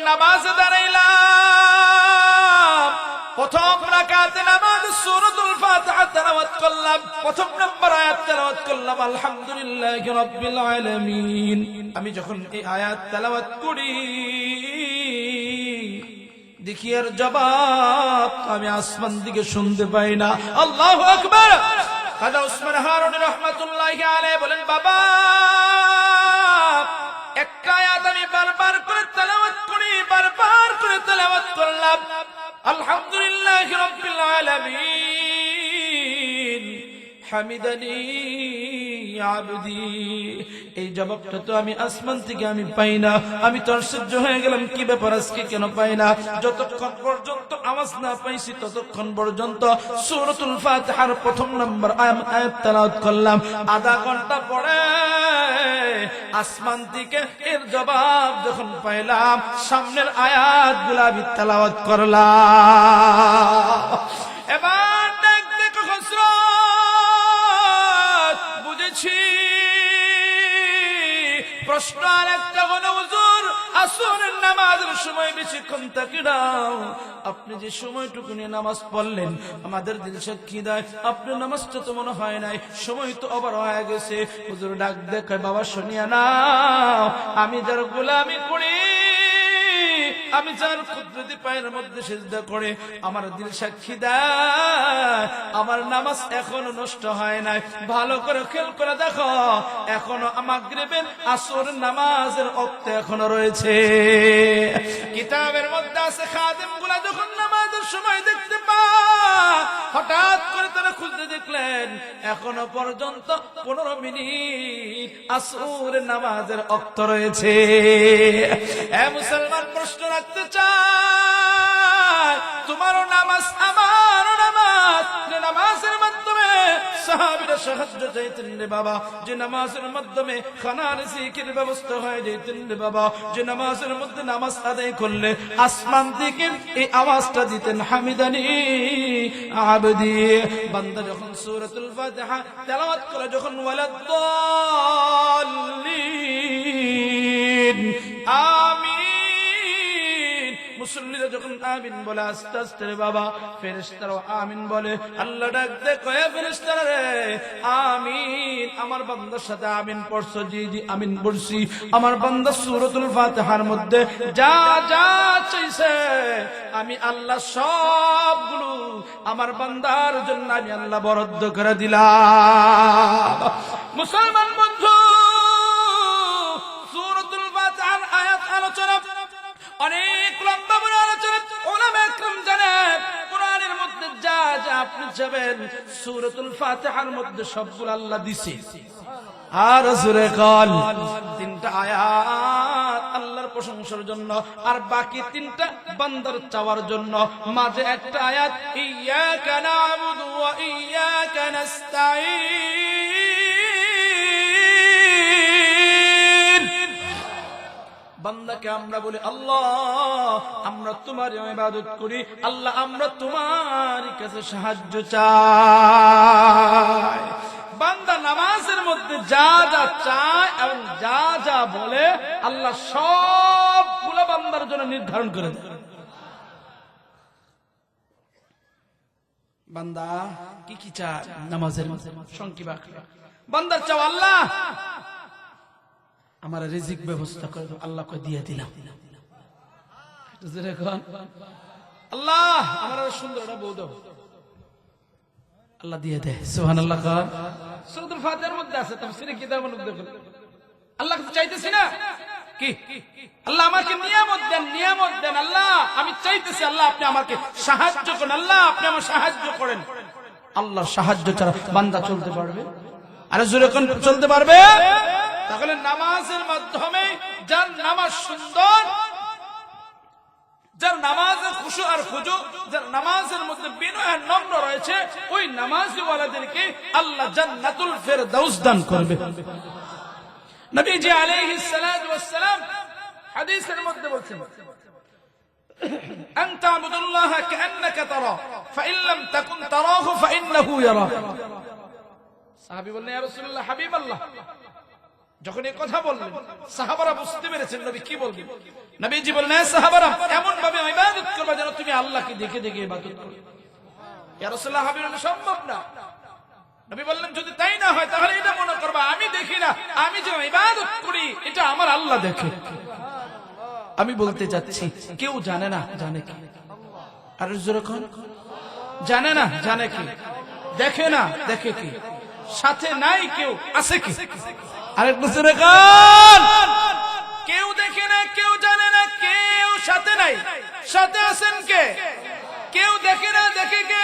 নামাজে দাঁড়াইলাম, প্রথম রাকাতে নামাজ সূরাতুল ফাতিহা তেলাওয়াত করলাম, প্রথম নম্বর আয়াত তেলাওয়াত করলাম আলহামদুলিল্লাহি রাব্বিল আলামিন। আমি যখন এই আয়াত তেলাওয়াত করি দেখি এর জবাব আমি আসমান দিকে শুনতে পাই না। আল্লাহু আকবার। খাজা উসমান হারুনী রাহমাতুল্লাহি আলাইহি বলেন, বাবা একটা আয়াত আমি বারবার করে তেলাওয়াত করি, বারবার করে তেলাওয়াত করলাম আলহামদুলিল্লাহি রাব্বিল আলামিন হামিদানি আবদি। এই জবাবটা তো আমি আসমান থেকে আমি পাই না। আমি তো আশ্চর্য হয়ে গেলাম, কি ব্যাপার আজকে কেন পাই না? যতক্ষণ পর্যন্ত আওয়াজ না পাইছি ততক্ষণ পর্যন্ত সূরাতুল ফাতিহার প্রথম নম্বর আয়াত তেলাওয়াত করলাম। আধা ঘন্টা পরে আসমান থেকে এর জবাব যখন পাইলাম, সামনের আয়াতগুলো আমি তেলাওয়াত করলাম। এবার দেখো হযরত, বুঝেছি প্রশ্ন আর একটা হলো, হুজুর আসরের নামাজের সময় বেশিক্ষণ থাকি না, আপনি যে সময়টুকু নিয়ে নামাজ পড়লেন আমাদের দিল সাক্ষী দেয় আপনি নামাজটা তো মনে হয় নাই, সময় তো ওভার হয়ে গেছে। হুজুর ডাক দেখায়, বাবা শুনিয়া না, আমি যার গোলামি করি, আমি যার কুদরতি পায়ের মধ্যে সিজদা করে আমার দিল সাক্ষী দেয় আমার নামাজ এখনো নষ্ট হয় নাই। ভালো করে খেয়াল করে দেখো, এখনো মাগরিবের আসর নামাজের ওয়াক্ত এখনো রয়েছে। কিতাবের মধ্যে আছে খাদেমগুলা যখন নামাজের সময় দেখতে পায়, হঠাৎ করে তারা খুঁজতে দেখলেন এখনো পর্যন্ত 15 মিনিট আসরের নামাজের ওয়াক্ত রয়েছে। এ মুসলমান, প্রশ্ন রাখতে চায়, তোমারও নামাজ আমারও নামাজ, যে নামাজের মাধ্যমে সাহাবীরা সাহায্য চাইতেন রে বাবা, যে নামাজের মাধ্যমে খানার রিজিকের ব্যবস্থা হয়ে যেতেন রে বাবা, যে নামাজের মধ্যে নামাজ আদায় করলে আসমান থেকে এই আওয়াজটা দিতেন হামিদানি আবদি। বান্দা যখন সূরাতুল ফাতিহা তেলাওয়াত করে, যখন ওয়ালাদ-দাল্লিন আমিন, মুসল্লিরা যখন আমিন বলে আস্তে আস্তে রে বাবা, ফেরেশতারাও আমিন বলে। আল্লাহ ডাক দে, কয়ে ফেরেশতারা রে আমিন, আমার বান্দার সাথে আমিন পড়ছো? জি জি আমিন পড়ছি। আমার বান্দা সূরাতুল ফাতিহার মধ্যে যা যা চাইছে আমি আল্লাহ সবগুলো আমার বান্দার জন্য আমি আল্লাহ বরাদ্দ করে দিলাম। মুসলমান বন্ধু, সূরাতুল ফাতিহার আয়াত আলোচনা অনেক লম্বা বড় আলোচনা। উলামায়ে কেরাম জানেন কোরআনের মধ্যে যা যা আপনি যাবেন সূরাতুল ফাতিহার মধ্যে সবগুলো আল্লাহ দিছে। আর রাসূলে কল 3টা আয়াত আল্লাহর প্রশংসার জন্য, আর বাকি 3টা বান্দার চাওয়ার জন্য। মাঝে একটা আয়াত ইয়্যাকা না'বুদু ওয়া ইয়্যাকা নাস্তাঈন। বান্দাকে আমরা বলি আল্লাহ আমরা তোমার ইবাদত করি, আল্লাহ আমরা তোমার কাছে সাহায্য চাই। বান্দা নামাজের মধ্যে যা যা চায় এবং যা যা বলে আল্লাহ সবগুলো বান্দার জন্য নির্ধারণ করে দেন। বান্দা কি কি চায় নামাজের মধ্যে সংক্ষেপে বান্দার চাও, আল্লাহ আমার রিজিক ব্যবস্থা করে দাও, আল্লাহ কই দিয়ে দিলাম। আল্লাহ আমার সুন্দর একটা বউ দাও, আল্লাহ দিয়ে দেয়। সুবহানাল্লাহ। সূরাতুল ফাতিহার মধ্যে আছে, তাফসীরে কিতাবের মধ্যে দেখুন। আল্লাহ কাছে চাইতেছি না কি, আল্লাহ আমাকে নিয়ামত দেন, নিয়ামত দেন। আল্লাহ আমি চাইতেছি, আল্লাহ আপনি আমাকে সাহায্য করেন, আল্লাহ আপনি আমার সাহায্য করেন। আল্লাহর সাহায্য ছাড়া বান্দা চলতে পারবে? আরে জোরে কোন চলতে পারবে? তাহলে নামাজের মাধ্যমে যার নামাজ সুন্দর, যার নামাজে খুশু আর খুজু, যার নামাজের মধ্যে বিনয় আর নম্র রয়েছে, ওই নামাজি ওয়ালাদেরকে আল্লাহ জান্নাতুল ফেরদাউস দান করবে। নবীজি আলাইহিস সালাতু ওয়াস সালাম হাদিসের মধ্যে বলেছেন, আন তা'বুদুল্লাহ কাআন্নাকা তারা ফাইন লাম তাকুন তারাহু ফাইন্নাহু ইয়ারাক। সাহাবী বললেন, ইয়া রাসূলুল্লাহ, হাবিবাল্লাহ, যখন এই কথা বললেন সাহাবারা বুঝতে পেরেছেন নবী কি বলবেন। নবীজি বললেন, হে সাহাবারা, এমন ভাবে ইবাদত করবে যেন তুমি আল্লাহকে দেখে দেখে ইবাদত করো। ইয়া রাসূলুল্লাহ, হাবিব সম্ভব না। নবী বললেন, যদি তাই না হয় তাহলে এটা মনে করবা আমি দেখি না, আমি যে ইবাদত করি এটা আমার আল্লাহ দেখে। আমি বলতে যাচ্ছি, কেউ জানে না, জানে কি? আর যখন জানে না, জানে কি? দেখে না, দেখে কি? সাথে নাই, কেউ আছে কি? আরেক বছর কেউ দেখে না, কেউ জানে না, কেউ সাথে নাই, সাথে আছেন কে? কেউ দেখে না, দেখে কে?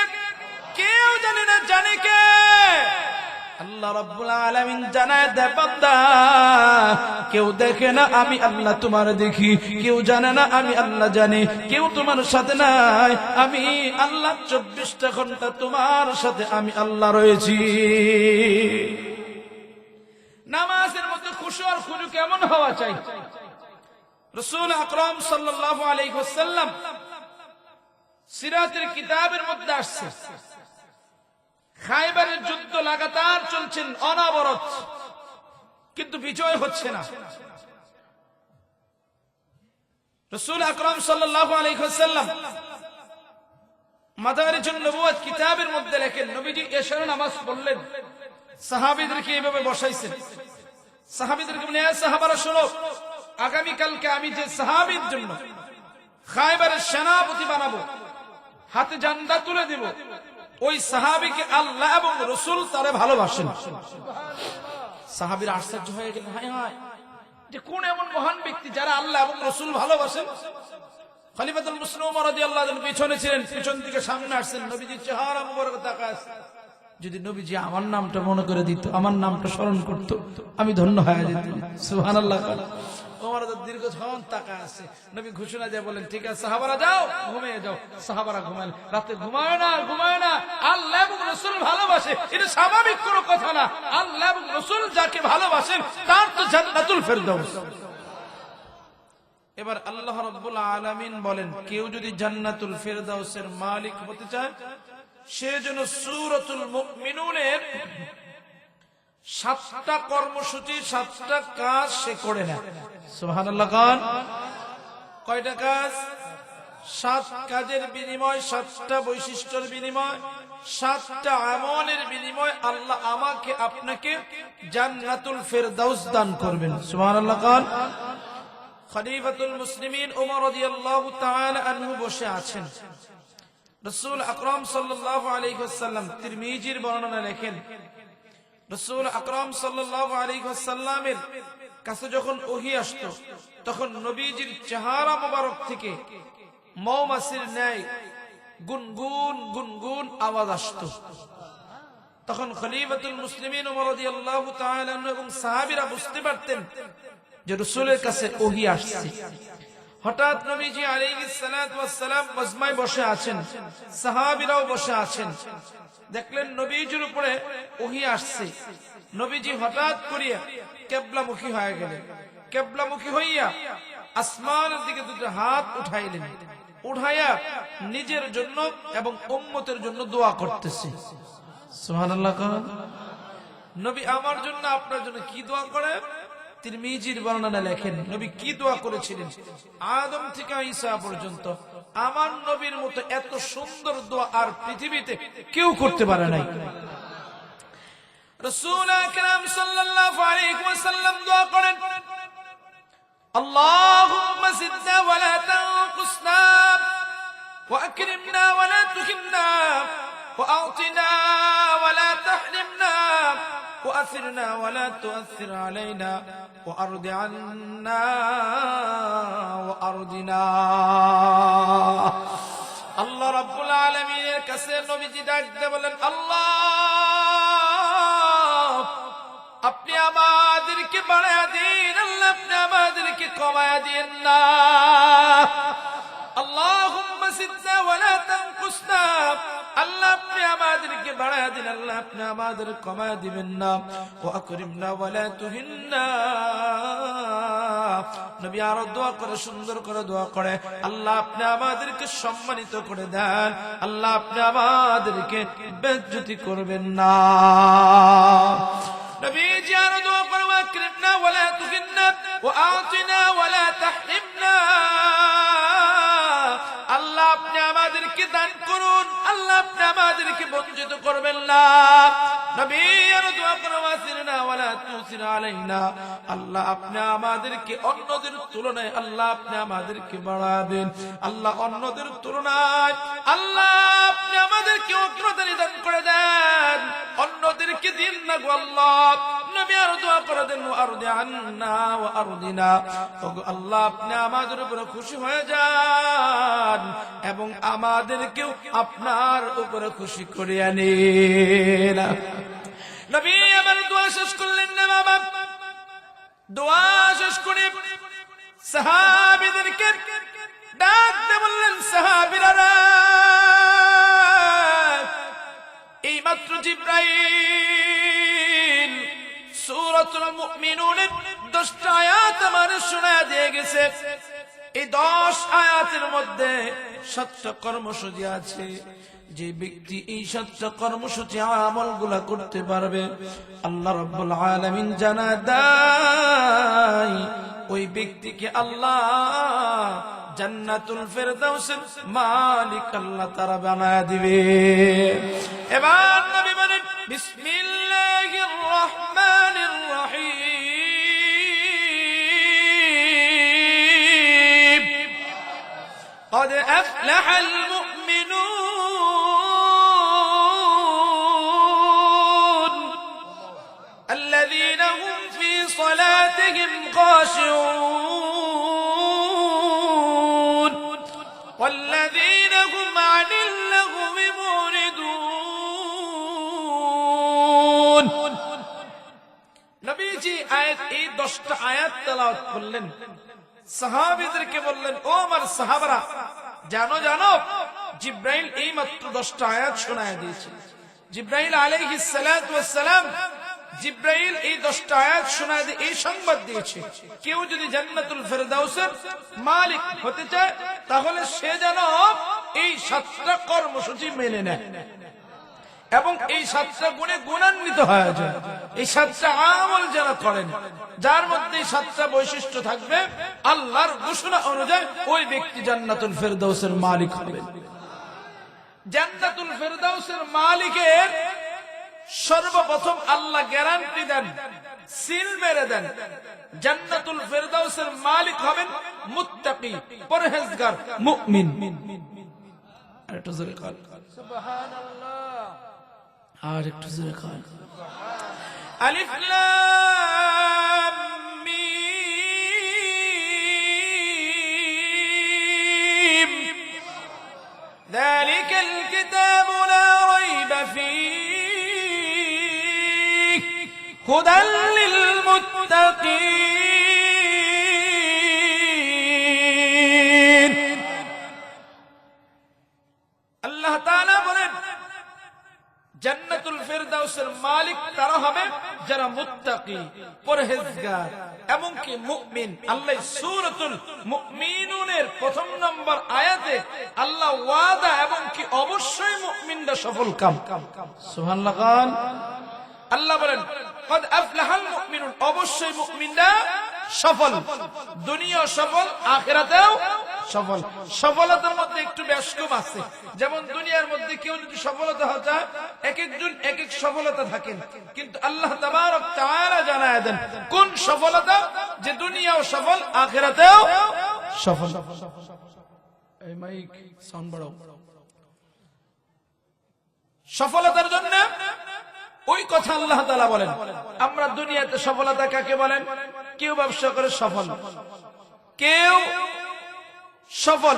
কেউ জানে না, জানে কে? আল্লাহ রাব্বুল আলামিন জানায় দেয়, বান্দা কেউ দেখে না, আমি আল্লাহ তোমার দেখি। কেউ জানে না, আমি আল্লাহ জানি। কেউ তোমার সাথে নাই, আমি আল্লাহ 24টা ঘন্টা তোমার সাথে আমি আল্লাহ রয়েছি। নামাজের মধ্যে খুশু আর খুজু কেমন হওয়া চাই? রাসূল আকরাম সাল্লাল্লাহু আলাইহি ওয়াসাল্লাম সিরাতের কিতাবের মধ্যে আসছে, খায়বারের যুদ্ধ লাগাতার চলছেন অনবরত, কিন্তু বিজয় হচ্ছে না। রাসূল আকরাম সাল্লাল্লাহু আলাইহি ওয়াসাল্লাম মাদারিজুন নবুওয়াত কিতাবের মধ্যে লেখেন, নবীজি এশার নামাজ পড়লেন, সাহাবীদেরকে এইভাবে বসাইছেন। সাহাবীদেরকে বলেন, হে সাহাবারা শোনো, আগামী কালকে আমি যে সাহাবীর জন্য খায়বারের সেনাপতি বানাবো, হাতে জান্ডা তুলে দেব, ওই সাহাবীকে আল্লাহ এবং রাসূল তারে ভালোবাসেন। সাহাবীরা আশ্চর্য হয়ে গেলেন, হায় হায়, যে কোন এমন মহান ব্যক্তি যারা আল্লাহ এবং রাসূল ভালোবাসেন? খলিফাতুল মুসলিম ওমর রাদিয়াল্লাহু আনহু পিছনে ছিলেন, পিছন থেকে সামনে আসছেন, নবীজির চেহারা মুবারক তাকায়। যদি নবীজি আমার নামটা মনে করে দিত, আমার নামটা স্মরণ করত, আমি ধন্য হয়ে যেতাম। সুবহানাল্লাহ। ওমর দীর্ঘক্ষণ তাকায় আছে। নবী ঘোষণা দিয়ে বলেন, ঠিক আছে সাহাবারা যাও, ঘুমিয়ে যাও। সাহাবারা ঘুমালেন। রাতে ঘুমায় না, ঘুমায় না। আল্লাহ এবং রাসূল ভালোবাসে, এটা স্বাভাবিক কোনো কথা না। আল্লাহ এবং রাসূল যাকে ভালোবাসেন তার তো জান্নাতুল ফেরদাউস। এবার আল্লাহ রাব্বুল আলামিন বলেন, কেউ যদি জান্নাতুল ফেরদাউসের মালিক হতে চায়, সে যেন সূরাতুল মুমিনুনের 7টা কর্মসূচি, 7টা কাজ সে করে না। সুবহানাল্লাহ। গান কয়টা কাজ? 7 কাজের বিনিময়, 7টা বৈশিষ্ট্যের বিনিময়, 7টা আমলের বিনিময় আল্লাহ আমাকে আপনাকে জান্নাতুল ফেরদাউস দান করবেন। সুবহানাল্লাহ। গান খলিফাতুল মুসলিমিন ওমর রাদিয়াল্লাহু তাআলা আনহু বসে আছেন। রাসূল আকরাম সাল্লাল্লাহু আলাইহি ওয়াসাল্লাম তিরমিজির বর্ণনা লেখেন, রাসূল আকরাম সাল্লাল্লাহু আলাইহি ওয়াসাল্লামের কাছে যখন ওহী আসতো, তখন নবীজির চেহারা মোবারক থেকে মৌমাছির ন্যায় গুনগুন গুনগুন আওয়াজ আসতো। তখন খলিফাতুল মুসলিমিন ওমর রাদিয়াল্লাহু তাআলা আনহু এবং সাহাবীরা বুঝতে পারতেন যে রাসূলের কাছে ওহী আসছে। হঠাৎ নবীজি আলাইহিস সালাতু ওয়াস সালাম মজমায় বসে আছেন, সাহাবীরাও বসে আছেন। দেখলেন নবীজির উপরে ওহী আসছে। নবীজি হঠাৎ করিয়া কিবলামুখী হয়ে গেলেন। কিবলামুখী হইয়া আসমানের দিকে দুটো হাত উঠাইলেন, উঠাইয়া নিজের জন্য এবং উম্মতের জন্য দোয়া করতেছে। সুবহানাল্লাহ। নবী আমার জন্য আপনার জন্য কি দোয়া করে? তিরমিজির বর্ণনা লেখেন, নবী কি দোয়া করেছিলেন? আদম থেকে ঈসা পর্যন্ত আমার নবীর মতো এত সুন্দর দোয়া আর পৃথিবীতে কেউ করতে পারে নাই। রাসূল আকরাম সাল্লাল্লাহু আলাইহি ওয়াসাল্লাম দোয়া করেন, আল্লাহুম্মা জিদনা ওয়া লা তানকুসনা ওয়া আকরিমনা ওয়া লা তুহিন্না ওয়া আ'তিনা ওয়া লা তাহরিমনা وأثرنا ولا تؤثر علينا وأرض عنا وأرضنا। আল্লাহ রাব্বুল আলামিনের কাছে নবীজি ডাক দিয়ে বলেন, আল্লাহ আপনি আমাদেরকে বাড়ায়া দিন, আল্লাহ আপনি আমাদেরকে কমায়া দিন না। আল্লাহুম্মা জিদনা ওয়া লা তানকুসনা, আল্লাহ আপনি আমাদেরকে বাড়ায়া দিন, আল্লাহ আপনি আমাদের কমায়া দিবেন না। ওয়া আকরিমনা ওয়া লা তুহিন্না। নবী আরো দোয়া করে, সুন্দর করে দোয়া করে, আল্লাহ আপনি আমাদেরকে সম্মানিত করে দেন, আল্লাহ আপনি আমাদেরকে বেইজ্জতি করবেন না। নবীজি আরো দোয়া করে, ওয়া আকরিমনা ওয়া লা ওয়া আতিনা ওয়া লা তাহরিমনা। আল্লাহ আপনি আমাদেরকে দান করুন, আল্লাহ আপনি আমাদেরকে বঞ্চিত করবেন না। নবী আর দোয়া করো ওয়াসিরনা ওয়া লা তুসির আলাইনা। আল্লাহ আপনি আমাদেরকে অন্যদের তুলনায় আল্লাহ আপনি আমাদেরকে বাড়াবেন। আল্লাহ অন্যদের তুলনায় আল্লাহ আপনি আমাদেরকে অগ্রতারি দান করে দেন, অন্যদেরকে দিন না গো আল্লাহ। নবী আর দোয়া করে দেন আরদি আন্না ওয়া আরদিনা। ওগো আল্লাহ আপনি আমাদের উপর খুশি হয়ে যান এবং আমাদেরকেও আপনার উপরে খুশি করে আনেন। নবী আমার দোয়া শেষ করলেন না বাবা, দোয়া শেষ করে সাহাবীদেরকে ডাক দিয়ে বললেন, সাহাবীরা এই মাত্র জিবরাইল সূরাতুল মুমিনুনের 10টা আয়াত আমারে শোনায় দিয়ে গেছে। এই 10 আয়াতের মধ্যে 7টা কর্মসূচি আছে। যে ব্যক্তি এই 7টা কর্মসূচি আমলগুলা করতে পারবে, আল্লাহ রাব্বুল আলামিন জানায় দেয় ওই ব্যক্তিকে আল্লাহ জান্নাতুল ফেরদাউসের মালিক আল্লাহ তারা বানায় দিবে। এবার নবী বলেন বিসমিল্লাহির রহমানির রহিম। قد أفلح المؤمنون الذين هم في صلاتهم خاشعون والذين هم عن اللغو معرضون। নবীজি এই 10টা আয়াত তেলাওয়াত করলেন, সাহাবীদেরকে বললেন, ও আমার সাহাবারা জানো জানো জিবরাইল এই মাত্র 10টা আয়াত শোনায় দিয়েছে। জিবরাইল আলাইহিস সালাতু ওয়াস সালাম জিবরাইল এই 10টা আয়াত শোনায় দিয়ে এই সংবাদ দিয়েছে, কেউ যদি জান্নাতুল ফেরদাউসের মালিক হতে চায় তাহলে সে যেন এই 7টা কর্মসূচি মেনে নেয় এবং এই 7টা গুণে গুণান্বিত হয়ে যায়। এই 7টা আমল যারা করেন, যার মধ্যে 7টা বৈশিষ্ট্য থাকবে, আল্লাহর ঘোষণা অনুযায়ী ওই ব্যক্তি জান্নাতুল ফেরদাউসের মালিক হবে। জান্নাতুল ফেরদাউসের মালিকের সর্বপ্রথম আল্লাহ গ্যারান্টি দেন, সিল মেরে দেন, জান্নাতুল ফেরদাউসের মালিক হবেন মুত্তাকি, পরহেজগার, মুমিন। আর একটু জোরে কাল সুবহানাল্লাহ, আর একটু জোরে কাল আলিফ লাম মিম যালিকাল কিতাবু লা রাইবা ফীহি হুদাল লিল মুত্তাকিন। আল্লাহ তাআলা বলেন জান্নাতুল ফেরদাউসের মালিক তারা হবে যারা মুত্তাকি, পরহেজগার এবং কি মুমিন। আল্লাহ সূরাতুল মুমিনুনের 1 নম্বর আয়াতে আল্লাহ ওয়াদা এবং কি অবশ্যই মুমিনরা সফল কাম। সুবহানাল্লাহ। আল্লাহ বলেন কদ আফলাহাল মুমিনুন, অবশ্যই মুমিনরা সফল, দুনিয়া সফল, আখিরাতেও সফল। সফলতার মধ্যে একটু ব্যস্কম আছে, যেমন দুনিয়ার মধ্যে কেউ যদি সফলতা হতে হয় এক একজন এক এক সফলতা থাকেন, কিন্তু আল্লাহ তাবারক তাআলা জানায় দেন কোন সফলতা যে দুনিয়াও সফল, আখিরাতেও সফল। এই মাইক সাউন্ড বাড়াও। সফলতার জন্য ওই কথা আল্লাহ তাআলা বলেন। আমরা দুনিয়াতে সফলতা কাকে বলেন? কেউ ব্যবসা করে সফল, কেউ সফল,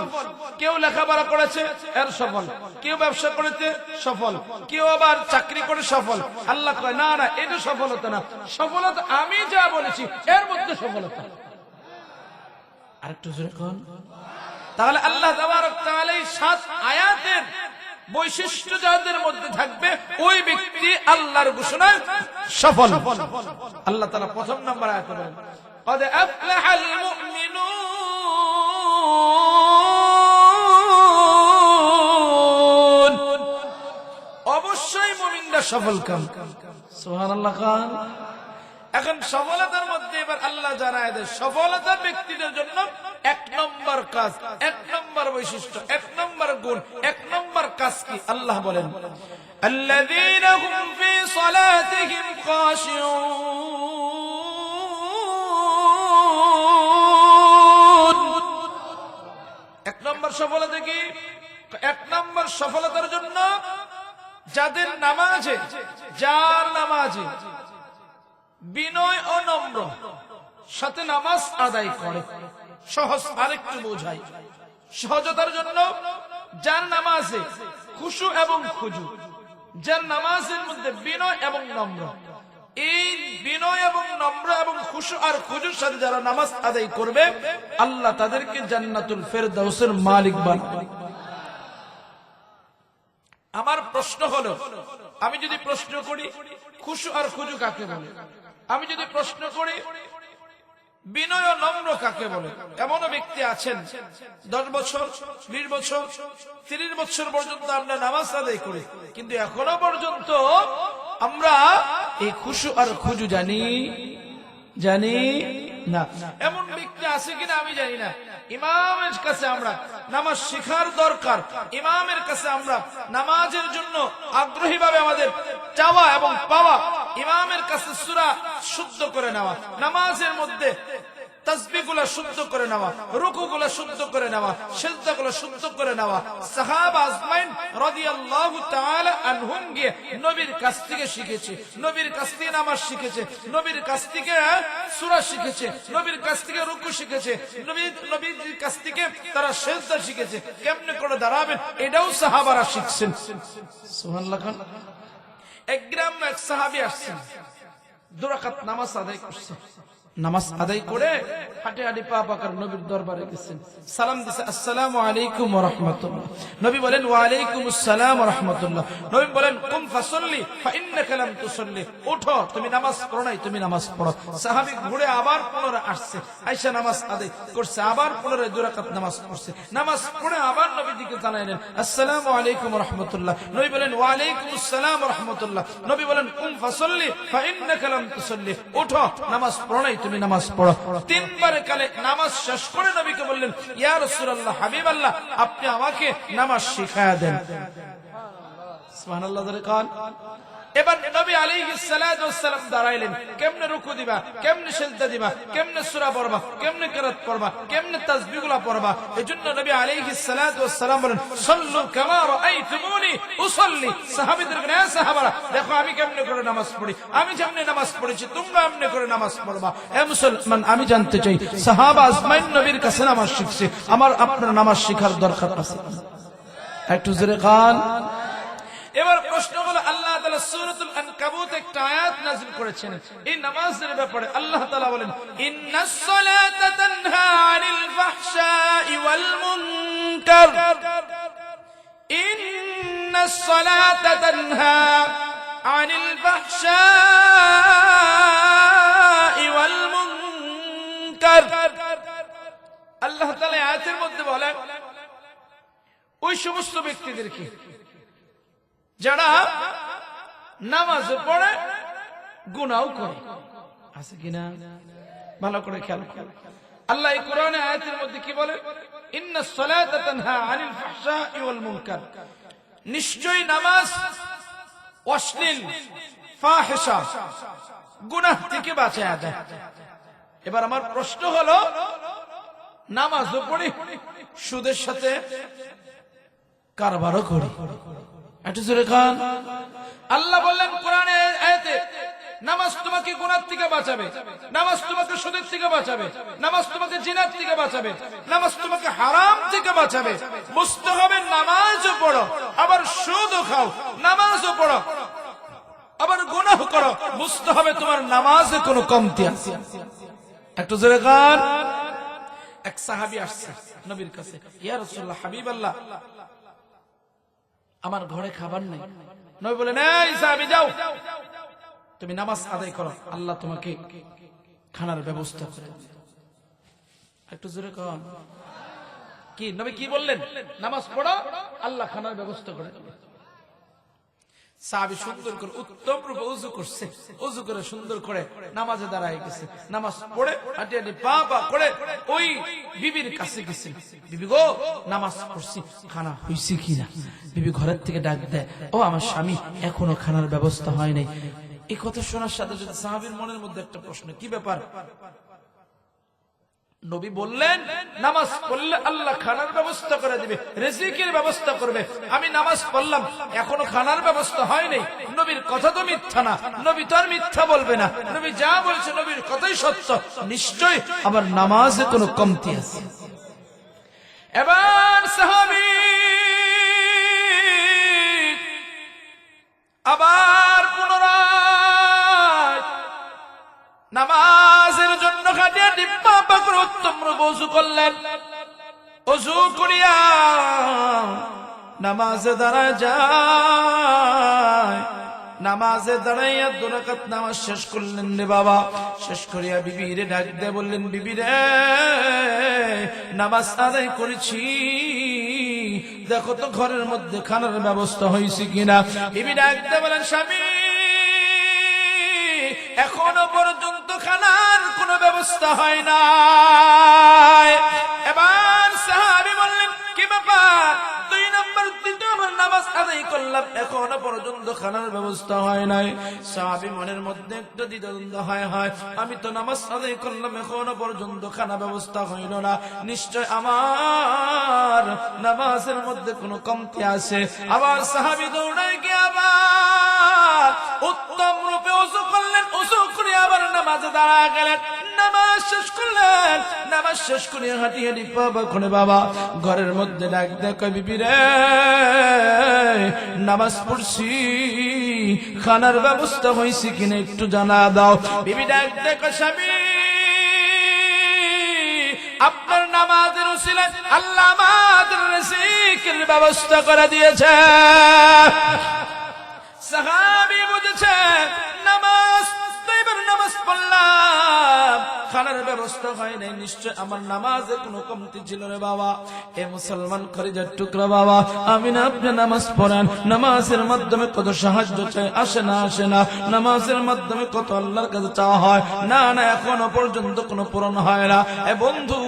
কেউ লেখাপড়া করেছে এর সফল, কেউ ব্যবসা করেছে সফল, কেউ আবার চাকরি করে সফল। আল্লাহ কয় না না, এটা সফলতা না, সফলতা আমি যা বলেছি এর মধ্যে সফলতা। আরেকটু জোরে কোন। তাহলে আল্লাহ তাবারক তাআলা এই 7 আয়াতের বৈশিষ্ট্য যাদের মধ্যে থাকবে ওই ব্যক্তি আল্লাহর ঘোষণায় সফল। আল্লাহ তাআলা 1 নম্বর আয়াতে বলেন قد أفلح المؤمنون, অবশ্যই মুমিনরা সফল কাম। সুবহানাল্লাহ। এখন সফলতার মধ্যে এবার আল্লাহ জানায় দেয় সফলতার ব্যক্তিদের জন্য 1 নম্বর কাজ, 1 নম্বর বৈশিষ্ট্য, 1 নম্বর গুণ, 1 নম্বর কাজ কি আল্লাহ বলেন আল্লাযীনা হুম ফি সালাতিহিম খাশিউন। 1 নম্বর সফলতা কি? 1 নম্বর সফলতার জন্য যাদের নামাজে, যার নামাজে বিনয় ও নম্র সাথে নামাজ আদায় করে, সহজ আরেকটু বোঝাই, সহজতার জন্য যার নামাজে খুশু এবং খুজু, যার নামাজের মধ্যে বিনয় এবং নম্র, এই বিনয় এবং নম্র এবং খুশু আর খুজুর সাথে যারা নামাজ আদায় করবে আল্লাহ তাদেরকে জান্নাতুল ফেরদাউসের মালিক বানাবে। আমার প্রশ্ন হলো, আমি যদি প্রশ্ন করি খুশু আর খুজু কাকে বলে, আমি যদি প্রশ্ন করি বিনয় ও নম্র কাকে বলে, এমনও ব্যক্তি আছেন 10 বছর, 20 বছর, 30 বছর পর্যন্ত আমরা নামাজ আদায় করি, কিন্তু এখনো পর্যন্ত আমরা এই খুশু আর খুজু জানি না। এমন ব্যক্তি আছে কিনা আমি জানি না। ইমামের কাছে আমরা নামাজ শেখার দরকার, ইমামের কাছে আমরা নামাজের জন্য আগ্রহী ভাবে আমাদের চাওয়া এবং পাওয়া, ইমামের কাছে সূরা শুদ্ধ করে নেওয়া, নামাজের মধ্যে তাসবিহগুলো শুদ্ধ করে নেওয়া, রুকুগুলো শুদ্ধ করে নেওয়া, সিজদাগুলো শুদ্ধ করে নেওয়া। সাহাবা আজমাইন রাদিয়াল্লাহু তাআলা আনহুম গিয়ে নবীর কাছ থেকে শিখেছে, নবীর কাছ থেকে নামাজ শিখেছে, নবীর কাছ থেকে সূরা শিখেছে, নবীর কাছ থেকে রুকু শিখেছে, নবীর কাছ থেকে তারা সিজদা শিখেছে, কেমনে করে দাঁড়াবেন এটাও সাহাবারা শিখছেন। সুবহানাল্লাহ। এক গ্রাম এক সাহাবী আসছেন, 2 রাকাত নামাজ আদায় করছে, নামাজ আদায় করে হাঁটে হাঁটে পা পাকার নবীর দরবারে গেছেন, সালাম দিছে, আসসালামু আলাইকুম ওয়া রাহমাতুল্লাহ। নবী বলেন ওয়া আলাইকুম আসসালাম ওয়া রাহমাতুল্লাহ। নবী বলেন কুম ফাসাল্লি ফা ইন্নাকা লাম তুসাল্লি, ওঠো তুমি নামাজ পড়ো নাই, তুমি নামাজ পড়ো। সাহাবী ঘুরে আবার পুনরায় আসছে, আয়েশা নামাজ আদায় করছে, আবার পুনরায় 2 রাকাত নামাজ পড়ছে, নামাজ পড়ে আবার নবীর দিকে জানাইলেন আসসালামু আলাইকুম ওয়া রাহমাতুল্লাহ। নবী বলেন ওয়া আলাইকুম আসসালাম ওয়া রাহমাতুল্লাহ। নবী বলেন কুম ফাসাল্লি ফা ইন্নাকা লাম তুসাল্লি, ওঠো নামাজ পড়ো নাই, তুমি নামাজ পড়ো। 3 বার কালে নামাজ শেষ করে নবীকে বললেন ইয়া রাসূলুল্লাহ, হাবিবাল্লাহ, আপনি আমাকে নামাজ শিখায়া দেন। সুবহানাল্লাহ। এবার নবী আলাইহিস সালাতু ওয়াস সালাম দাঁড়াইলেন, কেমনে রুকু দিবা, কেমনে সিজদা দিবা, কেমনে সূরা পড়বা, কেমনে কিরাত পড়বা, কেমনে তাসবিহগুলো পড়বা। এজন্য নবী আলাইহিস সালাতু ওয়াস সালাম বলেন সাল্লু কামা রাআইতুমুনি উসাল্লি। সাহাবীদের বলেন এ সাহাবারা, দেখো আমি কেমনে করে নামাজ পড়ি, আমি যেমনে নামাজ পড়েছি তোমরা এমনি করে নামাজ পড়বা। হে মুসলমান, আমি জানতে চাই সাহাবা আজমাইন নবীর কাছে নামাজ শিখছে, আমার আপনার নামাজ শেখার দরকার আছে? একটু জোরে কান। এবার প্রশ্ন হলো, আল্লাহ তাআলা সূরাতুল আনকাবুত একটা আয়াত নাযিল করেছেন এই নামাজের ব্যাপারে। আল্লাহ তাআলা বলেন ইন্নাস সালাতা তানহা আনিল ফাহশাই ওয়াল মুনকার, ইন্নাস সালাতা তানহা আনিল ফাহশাই ওয়াল মুনকার। আল্লাহ তাআলা আয়াতের মধ্যে বলেন ওই সমস্ত ব্যক্তিদেরকে যারা নামাজ পড়ে গুনাহ করে, আছে কিনা ভালো করে খেয়াল করুন। আল্লাহ এই কোরআনে আয়াতের মধ্যে কি বলে, ইন্নাস সালাতা তানহা আনিল ফাহশাই ওয়াল মুনকার, নিশ্চয়ই নামাজ অশ্লীল, ফাহিশা, গুনাহ থেকে বাঁচায় দেয়। এবার আমার প্রশ্ন হলো, নামাজও পড়ি, সুদের সাথে কারবারও করি। আল্লাহ বললেন কোরআনে আয়াতে, নামাজ তোমাকে গুনাহ থেকে বাঁচাবে, নামাজ তোমাকে সুদের থেকে বাঁচাবে, নামাজ তোমাকে জিনার থেকে বাঁচাবে, নামাজ তোমাকে হারাম থেকে বাঁচাবে। বুঝতে হবে নামাজও পড়ো আবার সুদও খাও, নামাজও পড়ো আবার গুনাহ করো, বুঝতে হবে তোমার নামাজে কোনো কমতি আছে। একটু জোরে গান। এক সাহাবী আসছে নবীর কাছে, ইয়া রাসূলুল্লাহ, হাবিবাল্লাহ, আমার ঘরে খাবার নাই। নবী বলেন এই সাহাবী যাও, তুমি নামাজ আদায় করো, আল্লাহ তোমাকে খানার ব্যবস্থা করে। একটু জোরে কন। কি নবী কি বললেন? নামাজ পড়ো, আল্লাহ খানার ব্যবস্থা করে। সাহাবী সুন্দর করে উত্তম রূপে ওযু করছে, ওযু করে সুন্দর করে নামাজে দাঁড়ায় গেছে, নামাজ পড়ে হাঁটি হাঁটি পা পা করে ওই বিবির কাছে গেছে, বিবি গো নামাজ পড়ছি, খানা হইছে কিনা? বিবি ঘরের থেকে ডাক দেয়, ও আমার স্বামী এখনো খানার ব্যবস্থা হয় নাই। এই কথা শোনার সাথে সাথে সাহাবীর মনের মধ্যে একটা প্রশ্ন, কি ব্যাপার? নবী বললেন নামাজ পড়লে আল্লাহ খানার ব্যবস্থা করে দিবে, রিজিকের ব্যবস্থা করবে। আমি নামাজ পড়লাম, এখনো খানার ব্যবস্থা হয় নাই। নবীর কথা তো মিথ্যা না, নবী তো আর মিথ্যা বলবে না। নবী যা বলছে নবীর কথাই সত্য। নিশ্চয় আমার নামাজে কোনো কমতি আছে। এবার সাহাবী আবার পুনরায় নামাজের জন্য খাটিয়া ডিব্বা পাকড় উত্তম রূপে ওযু করলেন। ওযু করিয়া নামাজে দাঁড়ায় যায়। নামাজে দাঁড়াইয়া 2 রাকাত নামাজ শেষ করলেন রে বাবা। শেষ করিয়া বিবিরে ডাক দিয়ে বললেন, বিবি রে নামাজ আদায় করেছি, দেখো তো ঘরের মধ্যে খানার ব্যবস্থা হয়েছে কিনা। বিবি ডাক দিয়ে বলেন, স্বামী এখনো পর্যন্ত খানার কোনো ব্যবস্থা হয় না। এবার সাহাবী বললেন, কি ব্যাপার? 2 নম্বর দিনে আমার নামাজ আদায় করলাম, এখনো পর্যন্ত খানার ব্যবস্থা হয় নাই। সাহাবী মনের মধ্যে একটা দ্বিধাদ্বন্দ্ব, হয় আমি তো নামাজ আদায় করলাম, এখনো পর্যন্ত খানা ব্যবস্থা হইল না, নিশ্চয় আমার নামাজের মধ্যে কোনো কমতি আছে। আবার সাহাবী দৌড়ায় গিয়ে আবার উত্তম রূপে ওযু করলেন, ওযু করে আবার নামাজে দাঁড়ায় গেলেন। নামাজ শেষ করলেন, নামাজ শেষ করে হাঁটি হাঁটি বাবা কোনে বাবা ঘরের মধ্যে ডাক দেয়, কয় বিবি রে নামাজ পড়ছি, খানার ব্যবস্থা হয়েছে কিনা একটু জানা দাও। বিবি ডাক দেয়, কয় স্বামী আপনার নামাজের উসিলায় আল্লাহ আমাদের রিজিকের ব্যবস্থা করে দিয়েছে। সাহাবী বুঝেছে নামাজ নামাজ পড়লাম, খানার ব্যবস্থা হয় নাই, নিশ্চয় আমার নামাজে কোনো কমতি ছিল রে বাবা। এ মুসলমান কলিজার টুকরা বাবা, আমি না আপনি নামাজ পড়েন, নামাজের মাধ্যমে কত সাহায্য চাই, আসে না নামাজের মাধ্যমে কত আল্লাহর কাছে চাওয়া হয়, না এখনো পর্যন্ত কোনো পূরণ হয় না। এ বন্ধু,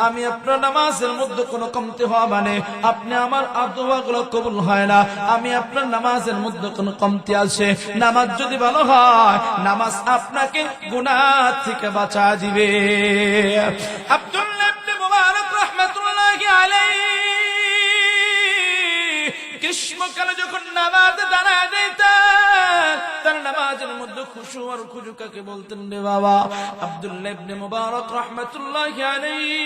আমি আপনার নামাজের মধ্যে কোনো কমতি হওয়া মানে আপনি আমার দোয়াগুলো কবুল হয় না। আমি আপনার নামাজের মধ্যে কোনো কমতি আছে, নামাজ যদি ভালো হয় নামাজ আপনাকে গুনাহ থেকে বাঁচা দিবে। আব্দুল্লাহ ইবনে মুবারক রাহমাতুল্লাহি আলাইহি গ্রীষ্মকালে যখন নামাজে দাঁড়ায় যেতেন, তার নামাজের মধ্যে খুশু আর খুজু কাকে বলতেন রে বাবা? আব্দুল্লাহ ইবনে মুবারক রাহমাতুল্লাহি আলাইহি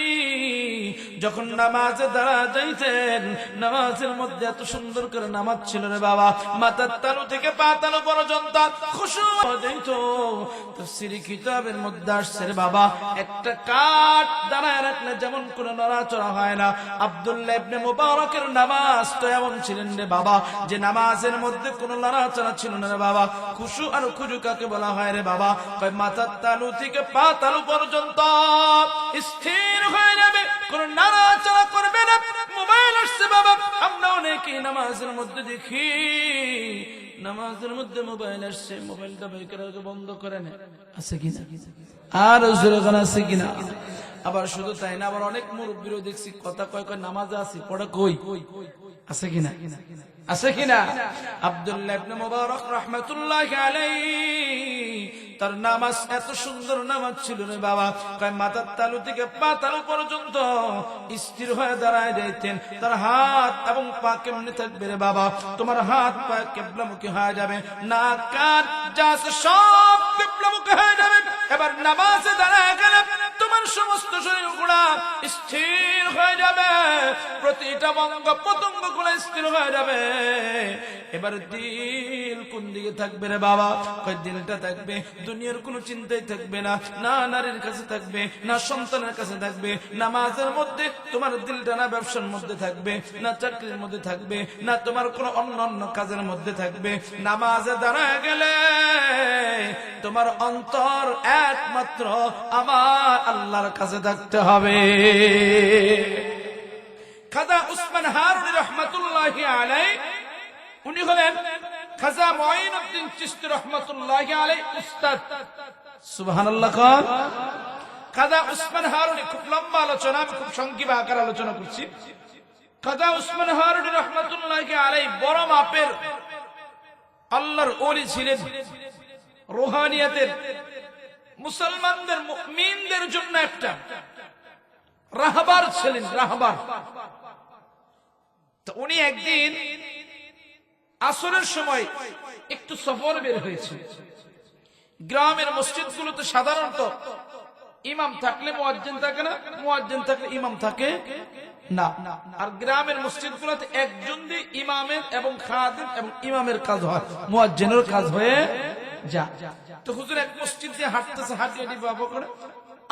যখন নামাজে দাঁড়ায় যাইতেন, নামাজের মধ্যে এত সুন্দর করে নামাজ ছিল রে বাবা, মাথার তালু থেকে পা তালু পর্যন্ত খুশু দিত। তাফসীরি কিতাবের মধ্যে আসছে রে বাবা, একটা কাঠ দাঁড়ায় রাখলে যেমন কোনো নড়াচড়া হয় না, আব্দুল্লাহ ইবনে মুবারকের নামাজ তো এমন ছিলেন রে বাবা যে নামাজের মধ্যে কোনো নড়াচড়া ছিল না রে বাবা। খুশু আর খুজু কাকে বলা হয় রে বাবা? কয় মাথার তালু থেকে পা তালু পর্যন্ত স্থির হয়ে যাবে, কোনো নড়াচড়া করবে না। মোবাইল আসছে বাবা, আমরা অনেকেই নামাজের মধ্যে দেখি নামাজের মধ্যে মোবাইল আসছে, মোবাইলটা বের করে বন্ধ করে নেয়, আছে কিনা? আর আছে কিনা? আবার শুধু তাই না, আবার অনেক মুরব্বীরও দেখছি কথা কয় নামাজে আছি, পড়ে কই, আছে কিনা? আছে কিনা? আব্দুল্লাহ ইবনে মুবারক রাহমাতুল্লাহি আলাইহি তার নামাজ এত সুন্দর নামাজ ছিল রে বাবা, কয় মাথার তালু থেকে পা তালু পর্যন্ত স্থির হয়ে দাঁড়ায় যাইতেন। তার হাত এবং পা কেমনে থাকবে রে বাবা? তোমার হাত পা কিবলামুখী হয়ে যাবে, নাক কান যা আছে সব কিবলামুখী হয়ে যাবে। এবার নামাজে দাঁড়ায় গেলে তোমার সমস্ত শরীর গুলা স্থির হয়ে যাবে, প্রতিটা অঙ্গ প্রত্যঙ্গ গুলা স্থির হয়ে যাবে। এবার দিল কোন দিকে থাকবে রে বাবা? কয় দিলটা থাকবে দুনিয়ার কোনো চিন্তাই থাকবে না, না নারীর কাছে থাকবে, না সন্তানের কাছে থাকবে। নামাজের মধ্যে তোমার দিলটা না ব্যবসার মধ্যে থাকবে, না চাকরির মধ্যে থাকবে, না তোমার কোনো অন্য কাজের মধ্যে থাকবে। নামাজে দাঁড়ায় গেলে তোমার অন্তর একমাত্র আমার আল্লাহর কাছে থাকতে হবে। খাজা উসমান হারুনি রহমাতুল্লাহি আলাইহি উনি হলেন খাজা মুঈনুদ্দিন চিশতি রহমাতুল্লাহি আলাইহি উস্তাদ, সুবহানাল্লাহ খান। খাজা উসমান হারুনি, খুব লম্বা আলোচনা, আমি খুব সংক্ষিপ্ত আকারে আলোচনা করছি। খাজা উসমান হারুনি রহমাতুল্লাহি আলাইহি বড় মাপের আল্লাহর ওলি ছিলেন, রুহানিয়াতের মুসলমানদের মুমিনদের জন্য একটা রাহবার ছিলেন, রাহবার। তো উনি একদিন আসরের সময় একটু সফর বের হয়েছে। গ্রামের মসজিদগুলোতে সাধারণত ইমাম থাকলে মুয়াজ্জিন থাকে না, মুয়াজ্জিন থাকলে ইমাম থাকে না। আর গ্রামের মসজিদগুলোতে একজন দিয়ে ইমামের এবং খাদিম এবং ইমামের কাজ হয়, মুয়াজ্জিনের কাজ হয়ে যা। তো হুজুর এক মসজিদ দিয়ে হাঁটতেছে, হাঁটিয়ে বাবা করে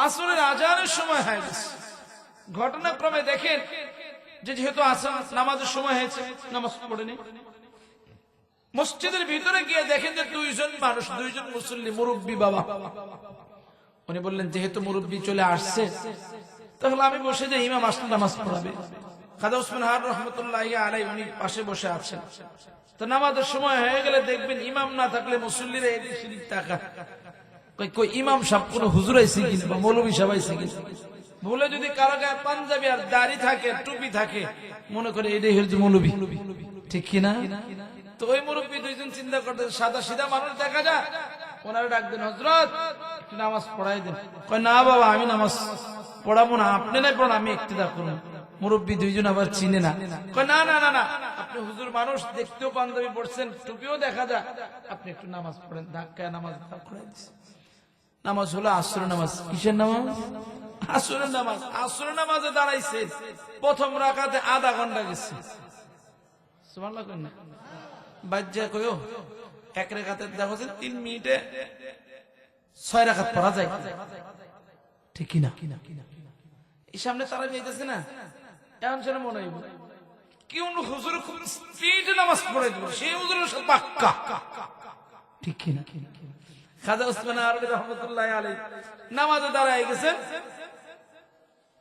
আসরের আজানের সময় হয়ে গেছে। ঘটনাক্রমে দেখেন যে যেহেতু আসর নামাজের সময় হয়েছে, নামাজ পড়েনি। মসজিদের ভিতরে গিয়ে দেখেন যে দুইজন মানুষ, দুইজন মুসল্লি, মুরব্বী বাবা। উনি বললেন যেহেতু মুরব্বী চলে আসছে তাহলে আমি বসে যে ইমাম আসলে নামাজ পড়াবে। খাজা উসমান হারুনি রহমাতুল্লাহি আলাইহি উনি পাশে বসে আছেন। তো নামাজের সময় হয়ে গেলে দেখবেন ইমাম না থাকলে মুসল্লিরা এদিক সেদিক তাকায়, কই ইমাম সাহেব কোন হুজুর আইছে কিনা বা মৌলভী সাহেব আইছে কিনা। ভুলে যদি কারো গায়ে পাঞ্জাবি আর দাড়ি থাকে, টুপি থাকে, মনে করে এটাই হচ্ছে মৌলভী, ঠিক কিনা? তো ওই মুরব্বী দুইজন চিন্তা করতে, সাদা সিধা মানুষ দেখা যায়, ওনারা ডাক দেন, হযরত একটু নামাজ পড়াই দেন। কয় না বাবা আমি নামাজ পড়াবো না, আপনি নাই পড়ান, আমি ইক্তেদা করব। মুরব্বী দুইজন আবার চিনে না, কয় না না না না, আপনি হুজুর মানুষ, দেখতেও পাঞ্জাবি পড়ছেন, টুপিও দেখা যায়, আপনি একটু নামাজ পড়েন। ধাক্কায় নামাজ পড়াই দিছে। নামাজ হলো আসরের নামাজ। কিসের নামাজ? আসরের নামাজ। আসরের নামাজে দাঁড়াইছে, প্রথম রাকাতে আধা ঘন্টা গেছে। সুবহানাল্লাহ কই না বাজ্জা কইও এক রাকাতে দেখো 3 মিনিটে 6 রাকাত পড়া যায়, ঠিক কি না? এই সামনে তারা যাইতেছে না, এমন যেন মনে হইব কি অন্য হুজুর খুব স্পিডে নামাজ পড়ে দিল, সেই হুজুরের সাথে পাক্কা, ঠিক কি না? খাজা উসমান হারুনি রহমাতুল্লাহি আলাইহি নামাজে দাঁড়ায় গেছেন,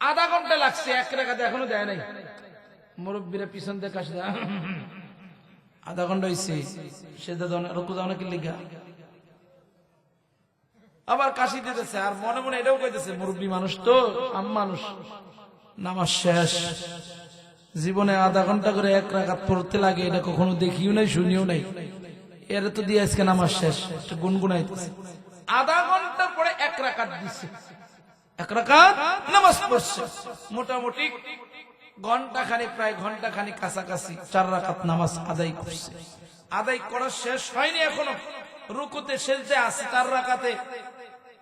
আধা ঘন্টা লাগছে, এক রাকাতে এখনো দেয় নাই। মুরব্বীরা পিছন থেকে আসে, আধা ঘন্টা হয়েছে, সেটা রুকু দাও নাকি লিখা, আবার কাশি দিতেছে, আর মনে মনে এটাও কইতেছে মুরব্বী মানুষ তো, আম মানুষ, নামাজ শেষ। জীবনে আধা ঘন্টা করে এক রাকাত পড়তে লাগে, এটা কখনো দেখিও নাই, শুনিও নাই। এর তো দিয়ে আজকে নামাজ শেষ, গুনগুনাইতেছে। আধা ঘন্টা পরে এক রাকাত দিচ্ছে, এক রাকাত নামাজ পড়ছে। মোটামুটি ঘন্টাখানি, প্রায় ঘন্টাখানি কাছাকাছি 4 রাকাত নামাজ আদায় করছে। আদায় করা শেষ হয়নি এখনো, রুকুতে সেজদায় আছে 4 রাকাতে,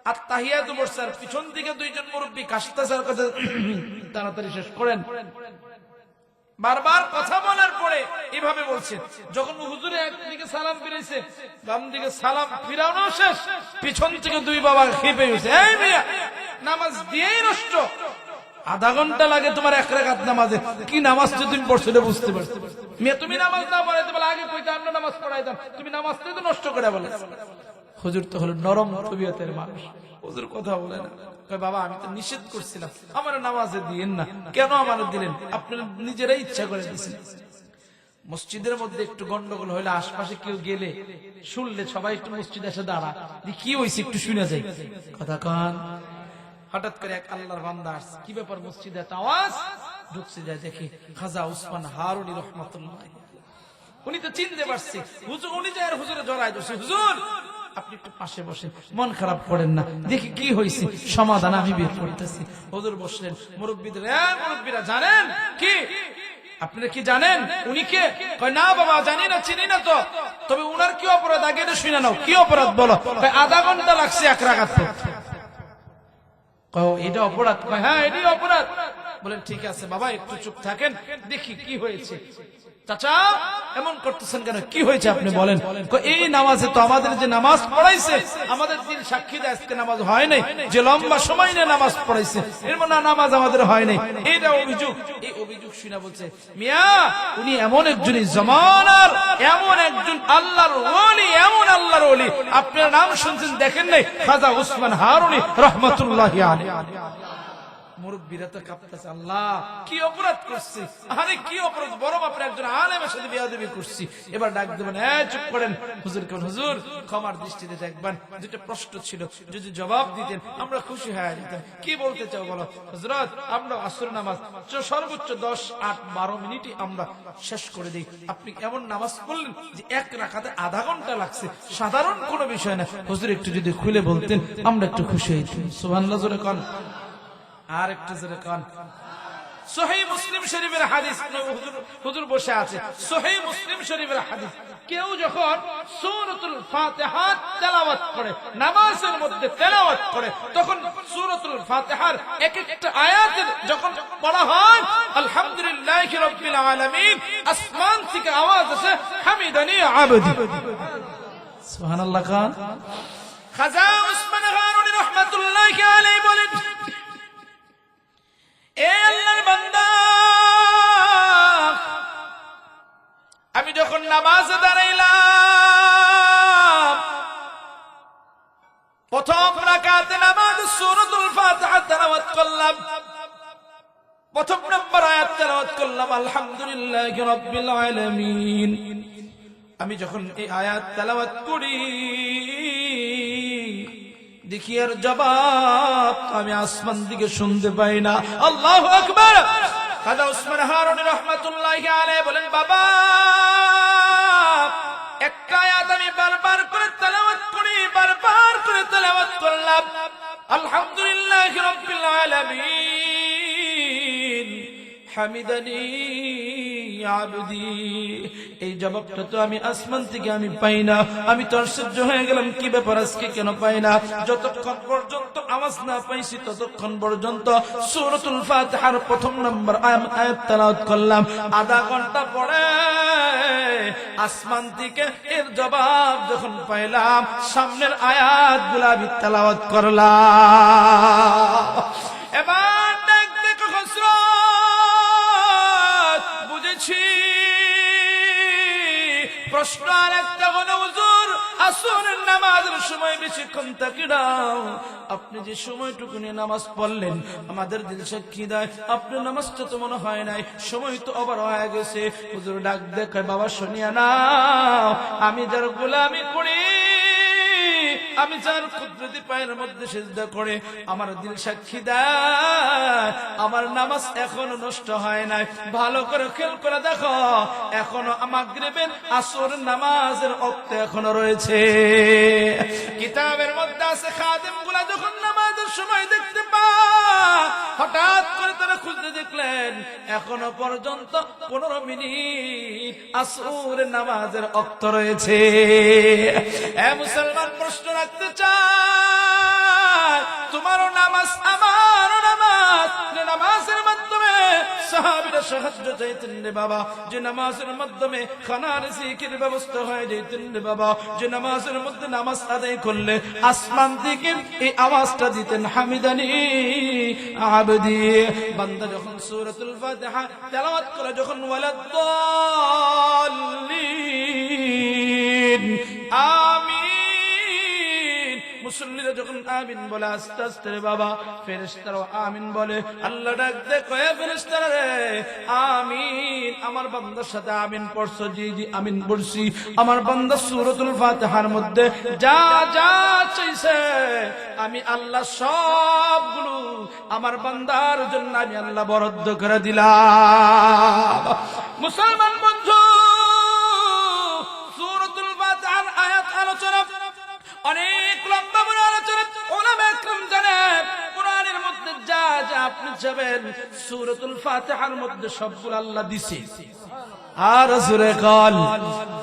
আর তাহিয়াতু পড়ছে। আর পিছন দিকে দুইজন মুরব্বী কাশতাছে, তাড়াতাড়ি শেষ করেন। বারবার কথা বলার পরে এভাবে বলছে, যখন হুজুরে একদিকে সালাম ফিরেছে, বাম দিকে সালাম ফিরানো শেষ, পিছন থেকে দুই বাবা খেপে গেছে, এই মিয়া নামাজ দিয়েই নষ্ট, আধা ঘন্টা লাগে তোমার এক রাকাত নামাজে, কি নামাজ যে তুমি পড়ছো বুঝতে পারছো? মেয়ে তুমি নামাজ না পড়াইতে বলে আগে কইতে আমরা নামাজ পড়াইতাম, তুমি নামাজটাই তো নষ্ট করে বলে। হুজুর তো হলো নরম তবিয়তের মানুষ, হুজুর কথা বলে না, কয় বাবা আমি তো নিষেধ করছিলাম, আমার নামাজে দিয়েন না, কেন আমার দিলেন? আপনি নিজেরাই ইচ্ছা করে দিয়েছেন। মসজিদের মধ্যে একটু গন্ডগোল হইলে, আশপাশে কেউ গেলে শুনলে সবাই একটু মসজিদে এসে দাঁড়া, কি হয়েছে একটু শুনে যায়, কথা কান। হঠাৎ করে এক আল্লাহর বান্দা আসছে, কি ব্যাপার মসজিদে এত আওয়াজ? ঢুকছে, যায় দেখি খাজা উসমান হারুনি রহমাতুল্লাহ। উনি তো চিনতে পারছে হুজুর, উনি যায় আর হুজুরে জড়ায় ধরছে, হুজুর আপনি একটু পাশে বসেন, মন খারাপ করেন না, দেখি কি হয়েছে, সমাধান আমি বের করতেছি। হুজুর বসলেন। মুরব্বীদের, মুরব্বীরা জানেন কি, আপনারা কি জানেন উনি কে? কয় না বাবা জানি না, চিনি না তো, তবে উনার কি অপরাধ আগে এটা শুনে নাও। কি অপরাধ বলো? আধা ঘন্টা লাগছে এক রাকাত পড়তে। এটা অপরাধ? হ্যাঁ এটাই অপরাধ। বলেন ঠিক আছে বাবা একটু চুপ থাকেন, দেখি কি হয়েছে। চাচা এমন করতেছেন কেন, কি হয়েছে আপনি বলেন। এই নামাজে তো আমাদের যে নামাজ পড়াইছে, আমাদের দিন সাক্ষী দেয় আজকে নামাজ হয় নাই, যে লম্বা সময় নিয়ে নামাজ পড়াইছে এর মানে নামাজ আমাদের হয় নাই, এইটা অভিযোগ। এই অভিযোগ শুনে বলছে, মিয়া উনি এমন একজন জমানার, এমন একজন আল্লাহর ওলি, এমন আল্লাহর ওলি, আপনার নাম শুনছেন দেখেন নাই, খাজা উসমান হারুনি রহমাতুল্লাহি আলাইহি। মুরব্বীরা তো কাঁপতেছে, আল্লাহ কি অপরাধ করছি, আরে কি অপরাধ, বড় বাপরে একজন আলেমের সাথে বিয়াদবি করছি। এবার ডাক দেবেন, চুপ করেন, হুজুর কেমন, হুজুর ক্ষমার দৃষ্টিতে দেখবেন, দুটো প্রশ্ন ছিল, যদি জবাব দিতেন আমরা খুশি হয়ে যেতাম। কি বলতে চাও বলো? হযরত, আমরা আসর নামাজ সর্বোচ্চ 10, 8, 12 মিনিটে আমরা শেষ করে দিই। আপনি এমন নামাজ পড়লেন যে এক রাকাতে আধা ঘন্টা লাগছে, সাধারণ কোনো বিষয় না। হুজুর একটু যদি খুলে বলতেন আমরা একটু খুশি হইতাম। সুবহানাল্লাহ জোরে কোন, আর একটু জোরে কোন। সহিহ মুসলিম শরীফের হাদিস, হুজুর বসে আছে, সহিহ মুসলিম শরীফের হাদিস, কেউ যখন সূরাতুল ফাতিহা তেলাওয়াত করে, নামাজের মধ্যে তেলাওয়াত করে, তখন সূরাতুল ফাতিহার এক একটা আয়াতের যখন পড়া হয় আলহামদুলিল্লাহি রাব্বিল আলামিন, আসমান থেকে আওয়াজ আসে হামিদানি আবদি। সুবহানাল্লাহ। খান খাজা উসমান গানুনী রাহমাতুল্লাহি আলাইহি বলেন, এ আল্লাহর বান্দা, আমি যখন নামাজে দাঁড়াইলাম, প্রথম রাকাতে নামাজ সূরাতুল ফাতিহা তেলাওয়াত করলাম, প্রথম নম্বর আয়াত তেলাওয়াত করলাম আলহামদুলিল্লাহি রাব্বিল আলামিন। আমি যখন এই আয়াত তেলাওয়াত করি, দেখি আর জবাব আমি আসমান দিকে শুনতে পাই না। আল্লাহু আকবার। খাজা উসমান হারুনী রাহমাতুল্লাহি আলাইহি বলেন, বাবা একটা আয়াত আমি বারবার করে তেলাওয়াত করি, বারবার করে তেলাওয়াত করলাম আলহামদুলিল্লাহি রাব্বিল আলামিন হামিদানি আবদি। এই জবাবটা তো আমি আসমান থেকে আমি পাই না। আমি তো আশ্চর্য হয়ে গেলাম, কি ব্যাপার আজকে কেন পাই না? যতক্ষণ পর্যন্ত আওয়াজ না পাইছি ততক্ষণ পর্যন্ত সূরাতুল ফাতিহার প্রথম নম্বর আয়াত তেলাওয়াত করলাম। আধা ঘন্টা পরে আসমান থেকে এর জবাব যখন পাইলাম, সামনের আয়াতগুলো আমি তেলাওয়াত করলাম। এবার দেখো হযরত, বুঝেছি প্রশ্ন আর একটা হলো, হুজুর আসরের নামাজের সময় বেশিক্ষণ থাকি না, আপনি যে সময়টুকু নিয়ে নামাজ পড়লেন আমাদের দিল সাক্ষী দেয় আপনার নামাজটা তো মনে হয় নাই, সময় তো আবার হয়ে গেছে। হুজুর ডাক দেখে, বাবা শুনিয়া নাও, আমি যার গোলামি করি, আমি যার কুদরতি পায়ের মধ্যে সিজদা করে, আমার দিল সাক্ষী দেয় আমার নামাজ এখনো নষ্ট হয় নাই। ভালো করে খেয়াল করে দেখো, এখনো মাগরিবের আসর নামাজের ওয়াক্ত এখনো রয়েছে। কিতাবের মধ্যে আছে, খাদেমগুলা যখন নামাজের সময় দেখতে পায়, হঠাৎ করে তারা খুঁজতে দেখলেন এখনো পর্যন্ত 15 মিনিট আসর নামাজের ওয়াক্ত রয়েছে। এ মুসলমান, প্রশ্ন রাখতে চাই, তোমারও নামাজ আমারও নামাজ, নামাজের মাধ্যমে সাহাবীরা সাহায্য চাইতেন রে বাবা, যে নামাজের মাধ্যমে খানার জিকির ব্যবস্থা হয়ে যেতেন রে বাবা, যে নামাজের মধ্যে নামাজ আদায় করলে আসমান থেকে এই আওয়াজটা দিতেন হামিদানি আবদি। বান্দা যখন সূরাতুল ফাতিহা তেলাওয়াত করে, যখন ওয়ালাদ-দাল্লিন আমিন, মুসল্লিরা যখন আমিন বলে আস্তে আস্তে রে বাবা, ফেরেশতারাও আমিন বলে। আল্লাহ ডাক দেখো, এ ফেরেশতারা রে, আমিন, আমার বান্দার সাথে আমিন পড়ছো? জি জি আমিন পড়ছি। আমার বান্দা সূরাতুল ফাতিহার মধ্যে যা যা চাইছে আমি আল্লাহ সবগুলো আমার বান্দার জন্য আমি আল্লাহ বরাদ্দ করে দিলাম। মুসলমান বন্ধু, সূরাতুল ফাতিহার আয়াত আলোচনা অনেক লম্বা বড় আলোচনা, উলামা একরাম জানেন কোরআনের মধ্যে যা যা আপনি যাবেন সূরাতুল ফাতিহার মধ্যে সবগুলো আল্লাহ দিছে। আর সূরা কাল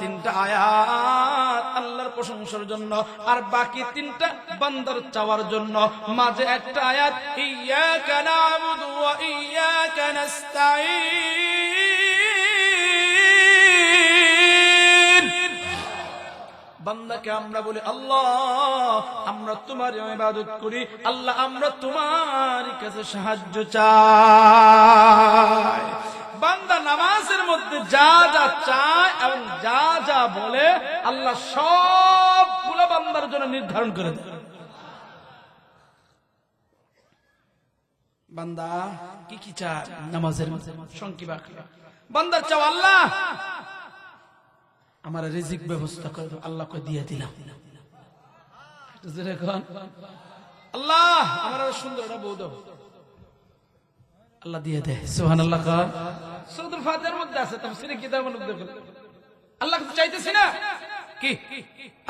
3টা আয়াত আল্লাহর প্রশংসার জন্য, আর বাকি 3টা বান্দার চাওয়ার জন্য। মাঝে একটা আয়াত ইয়্যাকা না'বুদু ওয়া ইয়্যাকা নাস্তাঈন। বান্দাকে আমরা বলি, আল্লাহ আমরা তোমার ইবাদত করি, আল্লাহ আমরা তোমার কাছে সাহায্য চাই। বান্দা নামাজের মধ্যে যা যা চায় এবং যা যা বলে আল্লাহ সবগুলো বান্দার জন্য নির্ধারণ করে দেন। বান্দা কি কি চায় নামাজের সংক্ষিপ্ত আকারে বান্দা চাও আল্লাহ আমার রিজিক ব্যবস্থা করে দাও, আল্লাহ কই দিয়ে দিলাম। আল্লাহ আমার সুন্দর একটা বউ দাও, আল্লাহ দিয়ে দেয়। সুবহানাল্লাহ। সূরাতুল ফাতিহার মধ্যে আছে, তাফসীরে কিতাবের মধ্যে আল্লাহ চাইতেছি না কি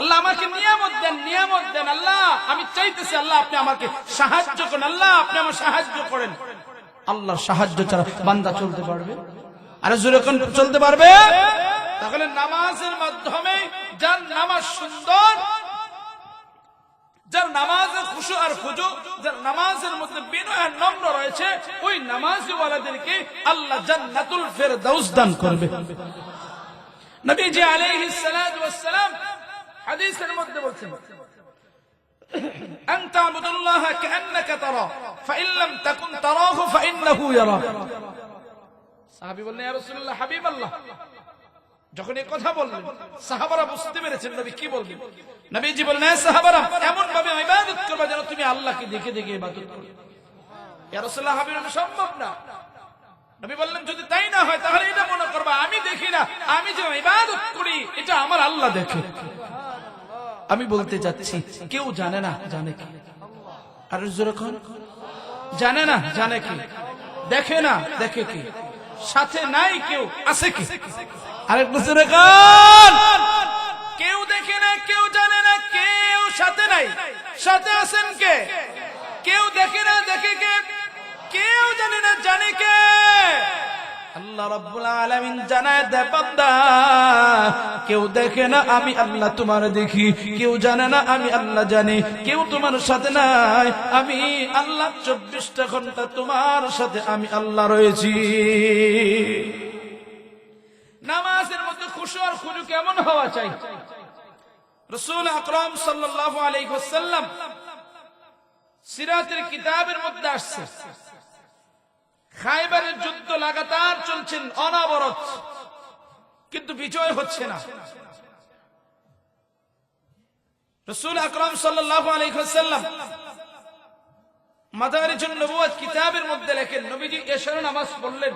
আল্লাহ আমাকে নিয়ামত দেন, নিয়ামত দেন আল্লাহ, আমি চাইতেছি আল্লাহ আপনি আমাকে সাহায্য করেন, আল্লাহ আপনি আমার সাহায্য করেন। আল্লাহর সাহায্য ছাড়া বান্দা চলতে পারবে? আরে জোরে কোন চলতে পারবে? তাহলে নামাজের মাধ্যমে যার নামাজ সুন্দর, যার নামাজে খুশু আর খুজু, যার নামাজের মধ্যে বিনয় আর নম্র রয়েছে, ওই নামাজি ওয়ালাদেরকে আল্লাহ জান্নাতুল ফেরদাউস দান করবে। নবীজি আলাইহিস সালাতু ওয়াস সালাম হাদিসের মধ্যে বলছেন, আনতা আবুদুল্লাহ কাআন্নাকা তারা ফাইন লাম তাকুন তারাহু ফাইন্নাহু ইয়ারাক। সাহাবী বললেন, ইয়া রাসূলুল্লাহ, হাবিবাল্লাহ, যখন এই কথা বললেন সাহাবারা বুঝতে পেরেছেন নবী কি বলবেন। নবীজি বললেন, হে সাহাবারা, এমন ভাবে ইবাদত করবে যেন তুমি আল্লাহকে দেখে দেখে ইবাদত করো। ইয়া রাসূলুল্লাহ, হাবিব, সম্ভব না। নবী বললেন, যদি তাই না হয় তাহলে এটা মনে করবা আমি দেখি না, আমি যে ইবাদত করি এটা আমার আল্লাহ দেখে। আমি বলতে যাচ্ছি কেউ জানে না, জানে কি? আর যখন জানে না, জানে কি? দেখে না, দেখে কি? সাথে নাই কেউ, আছে কি? আরেকটু জোরে গান। কেউ দেখে না, কেউ জানে না, কেউ সাথে নাই, সাথে আছেন কে? কেউ দেখে না, দেখে কে? কেউ জানে না, জানে কে? আল্লাহ রাব্বুল আলামিন জানায় দেয়, বান্দা কেউ দেখে না, আমি আল্লাহ তোমার দেখি, কেউ জানে না, আমি আল্লাহ জানি, কেউ তোমার সাথে নাই, আমি আল্লাহ 24টা ঘন্টা তোমার সাথে আমি আল্লাহ রয়েছি। নামাজের মধ্যে খুশু আর খুজু কেমন হওয়া চাই? রাসূল আকরাম সাল্লাল্লাহু আলাইহি ওয়াসাল্লাম সিরাতের কিতাবের মধ্যে আসছে, খায়বারের যুদ্ধ লাগাতার চলছেন অনবরত, কিন্তু বিজয় হচ্ছে না। রাসূল আকরাম সাল্লাল্লাহু আলাইহি ওয়াসাল্লাম মাদারিজুন নবুওয়াত কিতাবের মধ্যে লেখেন, নবীজি এশার নামাজ পড়লেন,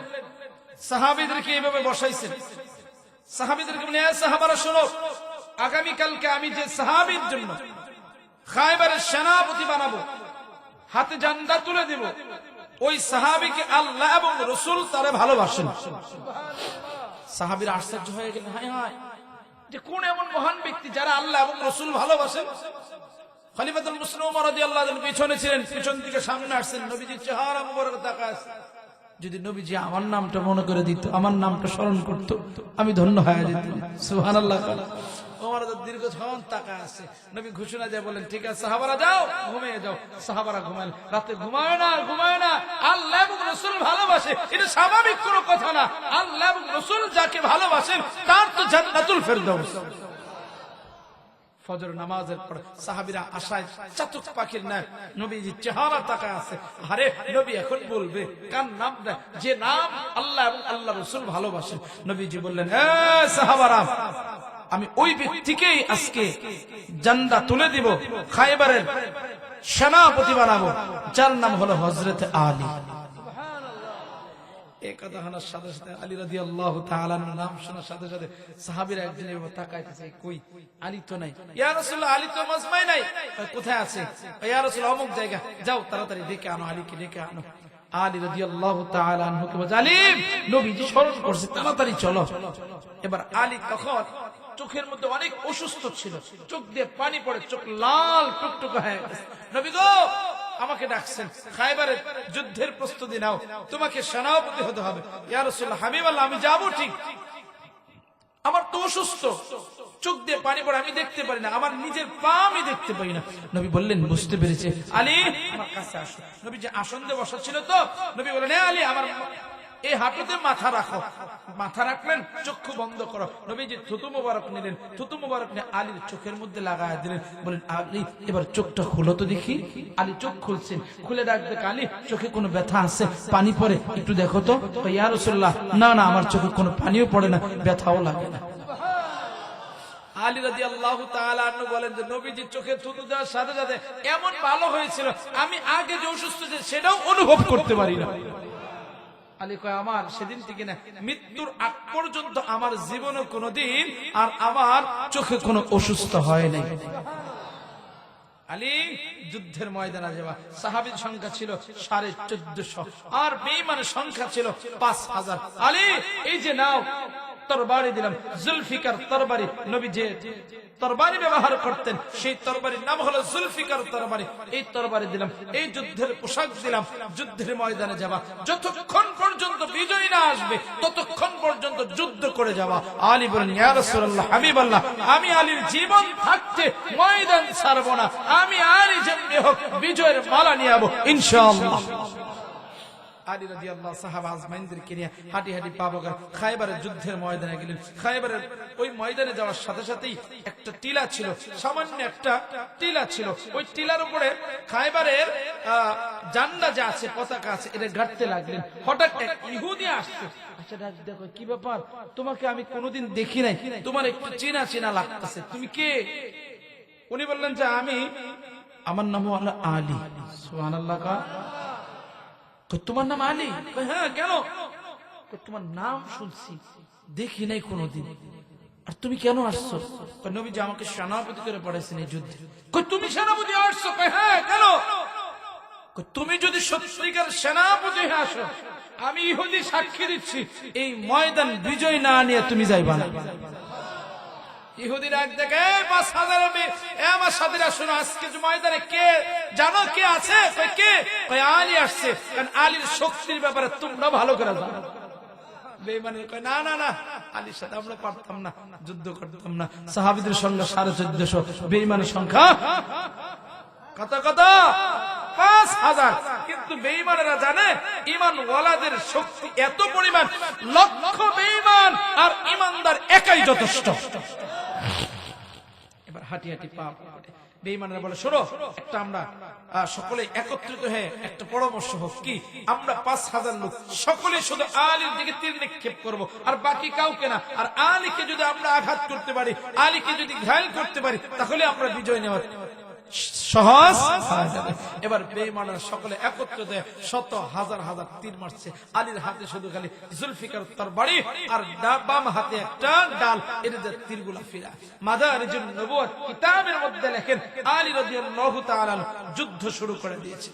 সাহাবীদেরকে এইভাবে বসাইছেন। সাহাবীদেরকে বলেন, হে সাহাবারা শোনো, আগামী কালকে আমি যে সাহাবীর জন্য খায়বারের সেনাপতি বানাবো, হাতে জান্ডা তুলে দেব, ওই সাহাবীকে আল্লাহ এবং রাসূল তারে ভালোবাসেন। সাহাবীরা আশ্চর্য হয়ে গেলেন, হায় হায়, যে কোন এমন মহান ব্যক্তি যারা আল্লাহ এবং রাসূল ভালোবাসেন? খলিফাতুল মুসলিম ওমর রাদিয়াল্লাহু আনহু পিছনে ছিলেন, পিছন থেকে সামনে আসছেন, নবীজির চেহারা মুবারক তাকায়। যদি নবীজি আমার নামটা মনে করে দিত, আমার নামটা স্মরণ করত, আমি ধন্য হয়ে যেতাম। সুবহানাল্লাহ। ওমর দীর্ঘক্ষণ তাকায় আছে। নবী ঘোষণা দিয়ে বলেন, ঠিক আছে সাহাবারা যাও, ঘুমিয়ে যাও। সাহাবারা ঘুমাল, রাতে ঘুমায় না, ঘুমায় না। আল্লাহ এবং রাসূল ভালোবাসে, এটা স্বাভাবিক কোনো কথা না। আল্লাহ এবং রাসূল যাকে ভালোবাসেন তার তো জান্নাতুল ফেরদাউস। ফজর নামাজের পর সাহাবীরা আশায় চাতক পাখির ন্যায় নবীজির চেহারা তাকায় আছে। আরে নবী এখন বলবে কার নামটা, যে নাম আল্লাহ এবং আল্লাহ রাসূল ভালোবাসেন। নবীজি বললেন, হে সাহাবারা, আমি ওই ব্যক্তিকেই আজকে জান্ডা তুলে দিব, খায়বারের সেনাপতি বানাবো, যার নাম হলো হযরত আলী। এই কথা শোনার সাথে সাথে আলী রাদিয়াল্লাহু তাআলা নাম শোনার সাথে সাথে সাহাবীরা একজন এভাবে তাকাইতেছে, কই আলী তো নাই। ইয়া রাসূলুল্লাহ, আলী তো মজমায় নাই। কোথায় আছে? ইয়া রাসূলুল্লাহ, অমুক জায়গা, যাও তাড়াতাড়ি ডেকে আনো, আলীকে ডেকে আনো। আলী রাদিয়াল্লাহু তাআলা আনহুকে বলে, আলী, নবীজি স্মরণ করছে, তাড়াতাড়ি চলো। এবার আলী তখন চোখের মধ্যে অনেক অসুস্থ ছিল, চোখ দিয়ে পানি পড়ে, চোখ লাল টুকটুক হয়ে গেছে। নবী গো, আমাকে ডাকছেন, খায়বারের যুদ্ধের প্রস্তুতি নাও, তোমাকে সেনাপতি হতে হবে। ইয়া রাসূলুল্লাহ, হাবিবাল্লাহ, আমি যাব ঠিক, আমার তো অসুস্থ, চোখ দিয়ে পানি পড়ে, আমি দেখতে পারি না, আমার নিজের পা আমি দেখতে পাই না। নবী বললেন, বুঝতে পেরেছে, আলী আমার কাছে আসো। নবী যে আসন দিয়ে বসা ছিল তো, নবী বললেন, হে আলী, আমার এই হাঁটুতে মাথা রাখো। মাথা রাখলেন, চক্ষু বন্ধ করো। নবীজি থুতু মুবারক নিলেন, থুতু মুবারক নিয়ে আলীর চোখের মধ্যে লাগায় দিলেন। বলেন, আলী এবার চোখটা খুলো তো দেখি। আলী চোখ খুলছেন, খুলে ডাকবে, আলী চোখে কোনো ব্যথা আছে, পানি পড়ে, একটু দেখো তো। ইয়া রাসূলুল্লাহ, না না, আমার চোখে কোনো পানিও পড়ে না, ব্যথাও লাগে না। আলী রাদিয়াল্লাহু তাআলা আনহু বলেন যে নবীজি চোখে থুতু দেওয়ার সাথে সাথে এমন ভালো হয়েছিল, আমি আগে যে অসুস্থ ছিল সেটাও অনুভব করতে পারি না। আলী কয় আমার সেদিন থেকে না মৃত্যুর আগ পর্যন্ত আমার জীবনে কোনোদিন আর আমার চোখে কোনো অসুস্থ হয় নাই। আলী যুদ্ধের ময়দানে যাওয়া, সাহাবীর সংখ্যা ছিল 1450 আর বেঈমানের সংখ্যা ছিল 5000। আলী এই যে নাও তরবারি দিলাম, জুলফিকার তরবারি, নবী যে তরবারি ব্যবহার করতেন সেই তরবারির নাম হলো জুলফিকার তরবারি, এই তরবারি দিলাম, এই যুদ্ধের পোশাক দিলাম, যুদ্ধের ময়দানে যাওয়া, যতক্ষণ পর্যন্ত বিজয় না আসবে ততক্ষণ পর্যন্ত যুদ্ধ করে যাওয়া। আলী বলেন ইয়া রাসূলুল্লাহ, হাবিবাল্লাহ, আমি আলীর জীবন থাকতে ময়দান ছাড়বো না, আমি আলী যেমনি হোক বিজয়ের মালা নিয়ে যাবো ইনশাআল্লাহ। আলী রাদিয়াল্লাহু সাহাবা আজমাইনদেরকে নিয়ে হাঁটি হাঁটি পাবগার খায়বারের যুদ্ধের ময়দানে গেলেন। খায়বারের ওই ময়দানে যাওয়ার সাথে সাথেই একটা টিলা ছিল, সামান্য একটা টিলা ছিল, ওই টিলার উপরে খায়বারের জান্ডা যা আছে, পতাকা আছে, এটা গাড়তে লাগলেন। হঠাৎ এক ইহুদি আসছে, আচ্ছা দেখো কি ব্যাপার, তোমাকে আমি কোনোদিন দেখি নাই, তোমার একটু চেনা চেনা লাগতেছে, তুমি কে? উনি বললেন যে আমার নাম হলো আলী। সুবহানাল্লাহ। তোমার নাম আলী? হ্যাঁ, কেন? তোমার নাম শুনছি, দেখি নাই কোনোদিন, আর তুমি কেন আসছো? নবীজি আমাকে সেনাপতি করে পড়াইছেন এই যুদ্ধে। তুমি সেনাপতি আসছো? হ্যাঁ, কেন? তুমি যদি সত্যিকার সেনাপতি আসো, আমি ইহুদি সাক্ষী দিচ্ছি, এই ময়দান বিজয় না নিয়ে তুমি যাইবা না। ইহুদিরা এক দেখে 5000 আমার সাথীরা শোনো, আজকে ময়দানে কে জানো কে আছে? কে? আলী আসছে, কারণ আলীর শক্তির ব্যাপারে তোমরা ভালো করে জানো। বেঈমানে কয় না না না, আলীর সাথে আমরা পারতাম না, যুদ্ধ করতাম না। সাহাবীদের সংখ্যা 1450, বেঈমানের সংখ্যা কত কত? 5000। কিন্তু বেঈমানেরা জানে ঈমান ওয়ালাদের শক্তি এত পরিমাণ, লক্ষ বেঈমান আর ঈমানদার একাই যথেষ্ট। এবার হাঁটি হাঁটি পা বেঈমানেরা বলে শোনো, একটা আমরা সকলে একত্রিত হয়ে একটা পরামর্শ হোক, কি আমরা 5000 লোক সকলে শুধু আলীর দিকে তীর নিক্ষেপ করব, আর বাকি কাউকে না। আর আলীকে যদি আমরা আঘাত করতে পারি, আলীকে যদি ঘায়েল করতে পারি, তাহলে আমরা বিজয় নেওয়ার সহজ হয়ে যাবে। এবার বেঈমানরা সকলে একত্রিত হয়ে শত হাজার হাজার তীর মারছে। আলীর হাতে শুধু খালি জুলফিকার তরবারি, আর বাম হাতে একটা ডাল, এর যে তীরগুলা ফিরা। মাদারিজুন নবুওয়াত কিতাবের মধ্যে লেখেন আলী রাদিয়াল্লাহু তাআলা যুদ্ধ শুরু করে দিয়েছে।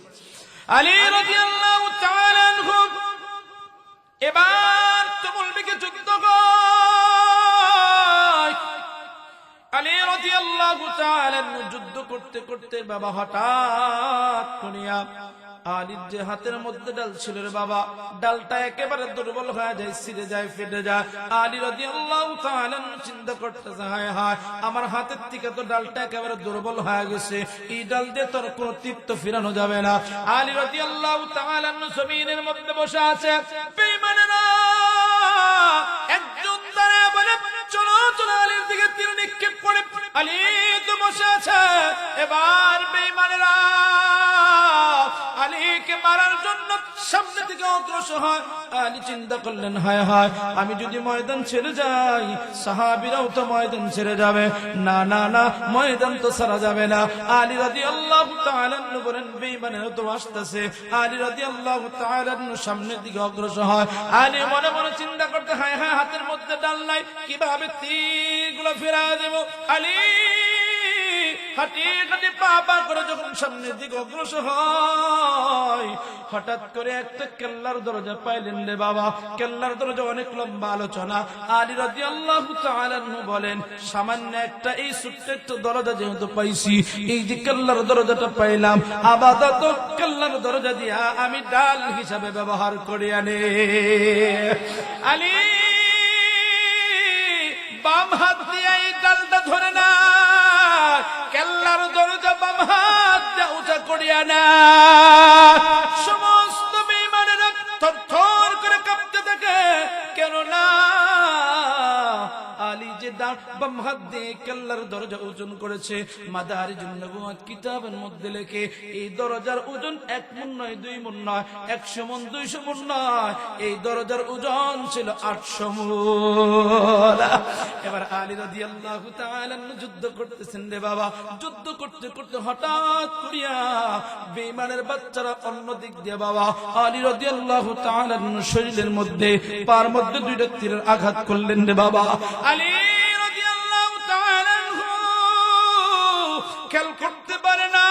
আলী রাদিয়াল্লাহু তাআলা এবার তুমুল বেগে যুদ্ধ করে। আলী রাদিয়াল্লাহু তাআলা যুদ্ধ করতে করতে বাবা হঠাৎ করিয়া আলীর যে হাতের মধ্যে ডাল ছিল রে বাবা, ডালটা একেবারে দুর্বল হয়ে যায়, ছিঁড়ে যায়, ফেটে যায়। আলী রাদিয়াল্লাহু তাআলা চিন্তা করতেছে, হায় হায়, আমার হাতের থেকে তো ডালটা একেবারে দুর্বল হয়ে গেছে, এই ডাল দিয়ে তোর কোনো তীর তো ফিরানো যাবে না। আলী রাদিয়াল্লাহু তাআলা জমিনের মধ্যে বসে আছে। বেঈমানেরা একজন দাঁড়ায় বলে চলো চলো আলীর দিকে তীর নিক্ষেপ করে। আলী তো বসে আছে। এবার বেঈমানেরা আলীকে মারার জন্য সামনে থেকে অগ্রসর হয়। আলী চিন্তা করলেন, হায় হায়, আমি যদি ময়দান ছেড়ে যাই সাহাবীরাও তো ময়দান ছেড়ে যাবে, না না না, ময়দান তো ছাড়া যাবে না। আলী রাদিয়াল্লাহু তাআলা বলেন বেঈমানেরা তো আসতেছে। আলী রাদিয়াল্লাহু তাআলা সামনের দিকে অগ্রসর হয়। আলী মনে মনে চিন্তা করতে, হায় হায়, হাতের মধ্যে ডাল নাই, কিভাবে তীরগুলো ফেরা দেব? আলী হাঁটি হাঁটি পা পা করে যখন সামনের দিকে অগ্রসর হয়, হঠাৎ করে একটা কেল্লার দরজা পাইলেন রে বাবা। কেল্লার দরজা অনেক লম্বা আলোচনা। আলী রাদিয়াল্লাহু তাআলা বলেন, সামান্য একটা এই ছোট্ট একটা দরজা যেহেতু পাইছি, এই যে কেল্লার দরজাটা পাইলাম, আপাতত কেল্লার দরজা দিয়া আমি ডাল হিসাবে ব্যবহার করে আনে। আলী বাম হাত দিয়ে এই ডালটা ধরে না, কেল্লার দরজা বাম হাত দিয়ে উঁচা করিয়া না। সমস্ত বেঈমানেরা থরথর করে কাঁপতে থাকে, কেননা আলী যে ডান বাম হাত দিয়ে কেল্লার দরজা ওজন করেছে। মাদারিজুন নবুওয়াত কিতাবের মধ্যে লেখে এই দরজার ওজন 1 মণ নয়, 2 মণ নয়, 100 মণ, 200 মণ নয়, এই দরজার ওজন ছিল 800 মণ। এবার আলী রাদিয়াল্লাহু তাআলা যুদ্ধ করতেছেন রে বাবা। যুদ্ধ করতে করতে হঠাৎ করিয়া বেঈমানের বাচ্চারা অন্য দিক দিয়ে বাবা আলী রাদিয়াল্লাহু তাআলা শরীরের মধ্যে পার মধ্যে 2টা তীরের আঘাত করলেন রে বাবা। আলী রাদিয়াল্লাহু তাআলা খেল করতে পারে না,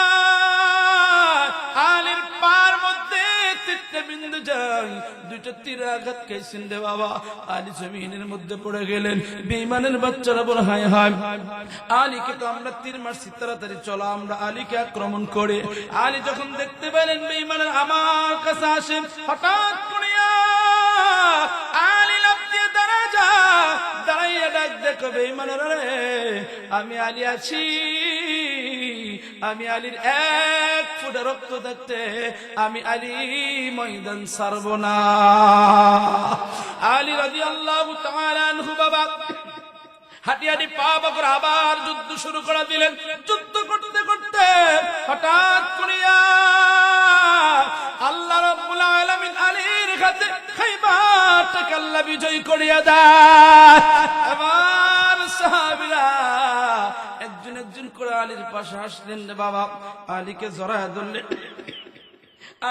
আলীর পার মধ্যে তীরটা বিন্দু যায়, 2টা তীর আঘাত খাইছেন রে বাবা। আলী জমিনের মধ্যে পড়ে গেলেন। বেঈমানের বাচ্চারা বলে হায় হায়, আলীকে তো আমরা তীর মারছি, তাড়াতাড়ি চলো আমরা আলীকে আক্রমণ করে। আলী যখন দেখতে পেলেন বেঈমানের আমার কাছে আসেন, হঠাৎ করিয়া আলী লাফ দিয়ে দাঁড়াইয়া ডাক দেখো বেঈমানের, রে আমি আলী আছি, আমি আলীর 1 ফোঁটা রক্ত দেখতে আমি আলী ময়দান ছাড়ব না। আলী রাদিয়াল্লাহু তাআলা আনহু বাবা হাঁটি হাঁটি পা করে আবার যুদ্ধ শুরু করে দিলেন। যুদ্ধ করতে করতে হঠাৎ করিয়া আল্লাহ রাব্বুল আলামিন আলীর হাতে খাইবারটাকে আল্লাহ বিজয় করিয়া দেয়। এবার সাহাবীরা একজন একজন করে আলীর পাশে আসলেন রে বাবা, আলীকে জড়ায় ধরলেন।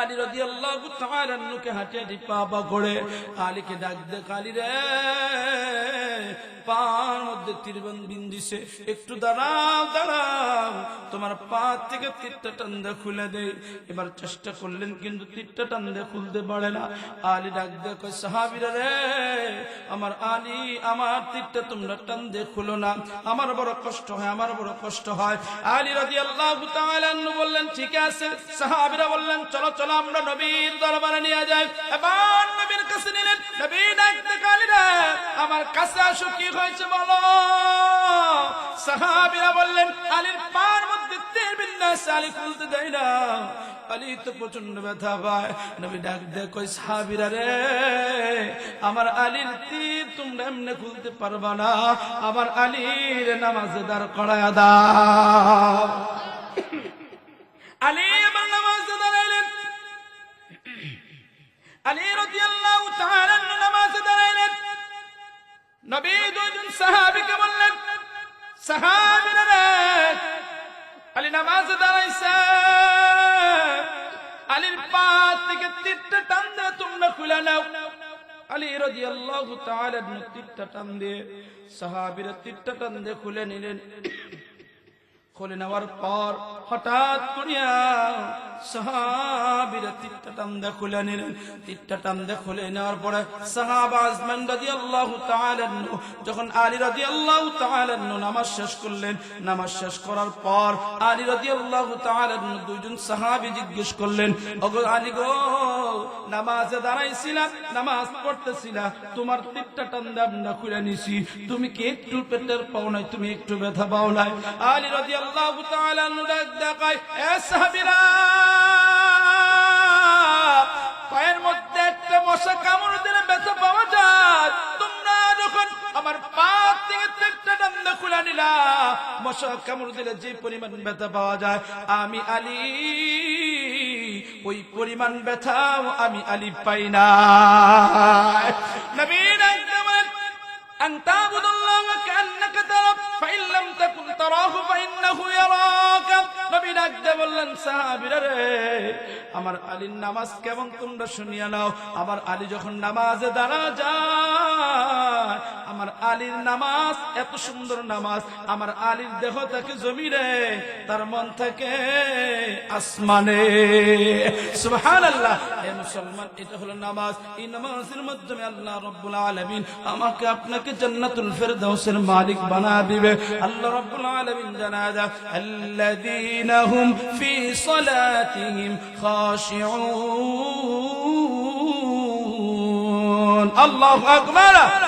আলী রাদিয়াল্লাহু তাআলা আনহুকে হাঁটি হাঁটি পা করে আলীকে ডাক দে, আলী রে পার মধ্যে তীরবন বিন্দিছে, একটু দাঁড়াও দাঁড়াও, তোমার পা থেকে তীরটা টান দিয়ে খুলে দে। এবার চেষ্টা করলেন কিন্তু তীরটা টান দিয়ে খুলতে পারে না। আলী ডাক দিয়ে কয় সাহাবীরা রে আমার আলী, আমার তীরটা তোমরা টান দিয়ে খুলো না, আমার বড় কষ্ট হয়, আমার বড় কষ্ট হয়। আলী রাদিয়াল্লাহু তাআলা আনহু বললেন ঠিক আছে। সাহাবীরা বললেন চলো চলো আমরা নবীর দরবারে নিয়ে যাই। এবার নবীর কাছে নিলেন। নবী ডাক দিয়ে আলী রে আমার কাছে আসো, কি হয়েছে বলো। সাহাবীরা বললেন আলীর পার মধ্যে তীর বিন্যাস, আলী খুলতে দেয় না, আলী তো প্রচন্ড ব্যথা পায়। নবী ডাক দিয়ে কই সাহাবীরা রে আমার আলীর তীর তোমরা এমনি খুলতে পারবা না, আমার আলীর নামাজে দাঁড় করায়া দাও। আলী আমার নামাজে দাঁড়াইলেন। আলী রাদিয়াল্লাহু তাআলা নামাজে দাঁড়াইলেন। নবী 2 জন সাহাবীকে বললেন সাহাবীরা রে আলী নামাজে দাঁড়াইছে, আলীর পা থেকে তীরটা টান দিয়ে তোমরা খুলে নাও। আলী রাদিয়াল্লাহু তাআলা তীরটা টান দিয়ে সাহাবীরা তীরটা টান দিয়ে খুলে নিলেন। খুলে নেওয়ার পর হঠাৎ করিয়া সাহাবীরা তীরটা টান দিয়ে খুলে নিলেন। তীরটা টান দিয়ে খুলে নেওয়ার পরে সাহাবা আজমান রাদিয়াল্লাহু তাআলা যখন আলী রাদিয়াল্লাহু তাআলা নামাজ শেষ করলেন, নামাজ শেষ করার পর আলী রাদিয়াল্লাহু তাআলা 2 জন সাহাবী জিজ্ঞেস করলেন ওগো আলী গো, নামাজে দাঁড়াইছিলা, নামাজ পড়তেছিলা, তোমার তীরটা টান দিয়ে আমরা খুলে নিছি, তুমি কি একটু পেটের পাও নাই, তুমি একটু ব্যথা পাও নাই? আলী রাদিয়াল্লাহু তাআলা দেখায় এ সাহাবীরা পায়ের মধ্যে একটা মশা কামড় দিলে ব্যথা পাওয়া যায়, তোমরা যখন আমার পা থেকে তীরটা টান দিয়ে খুলে নিলা, মশা কামড় দিলে যে পরিমাণ ব্যথা পাওয়া যায় আমি আলী ওই পরিমাণ ব্যথাও আমি আলী পাই না। নবী أن تعبد الله كأنك تراه فإن لم تكن تراه فإنه يراك। নবী ডাক দিয়ে বললেন সাহাবীরা রে আমার আলীর নামাজ কেমন তোমরা শুনিয়া নাও। আমার আলী যখন নামাজে দাঁড়া যায়, আমার আলীর নামাজ এত সুন্দর নামাজ, আমার আলীর দেহ থাকে জমিনে, তার মন থাকে আসমানে। সুবহানাল্লাহ। হে মুসলমান, এটা হলো নামাজ। এই নামাজের মাধ্যমে আল্লাহ রাব্বুল আলামিন আমাকে আপনাকে জান্নাতুল ফেরদাউসের মালিক বানায় দিবে। আল্লাহ রাব্বুল আলামিন জানায় দেন আল্লাযীনা হুম ফি সালাতিহিম খাশিউন। আল্লাহু আকবার।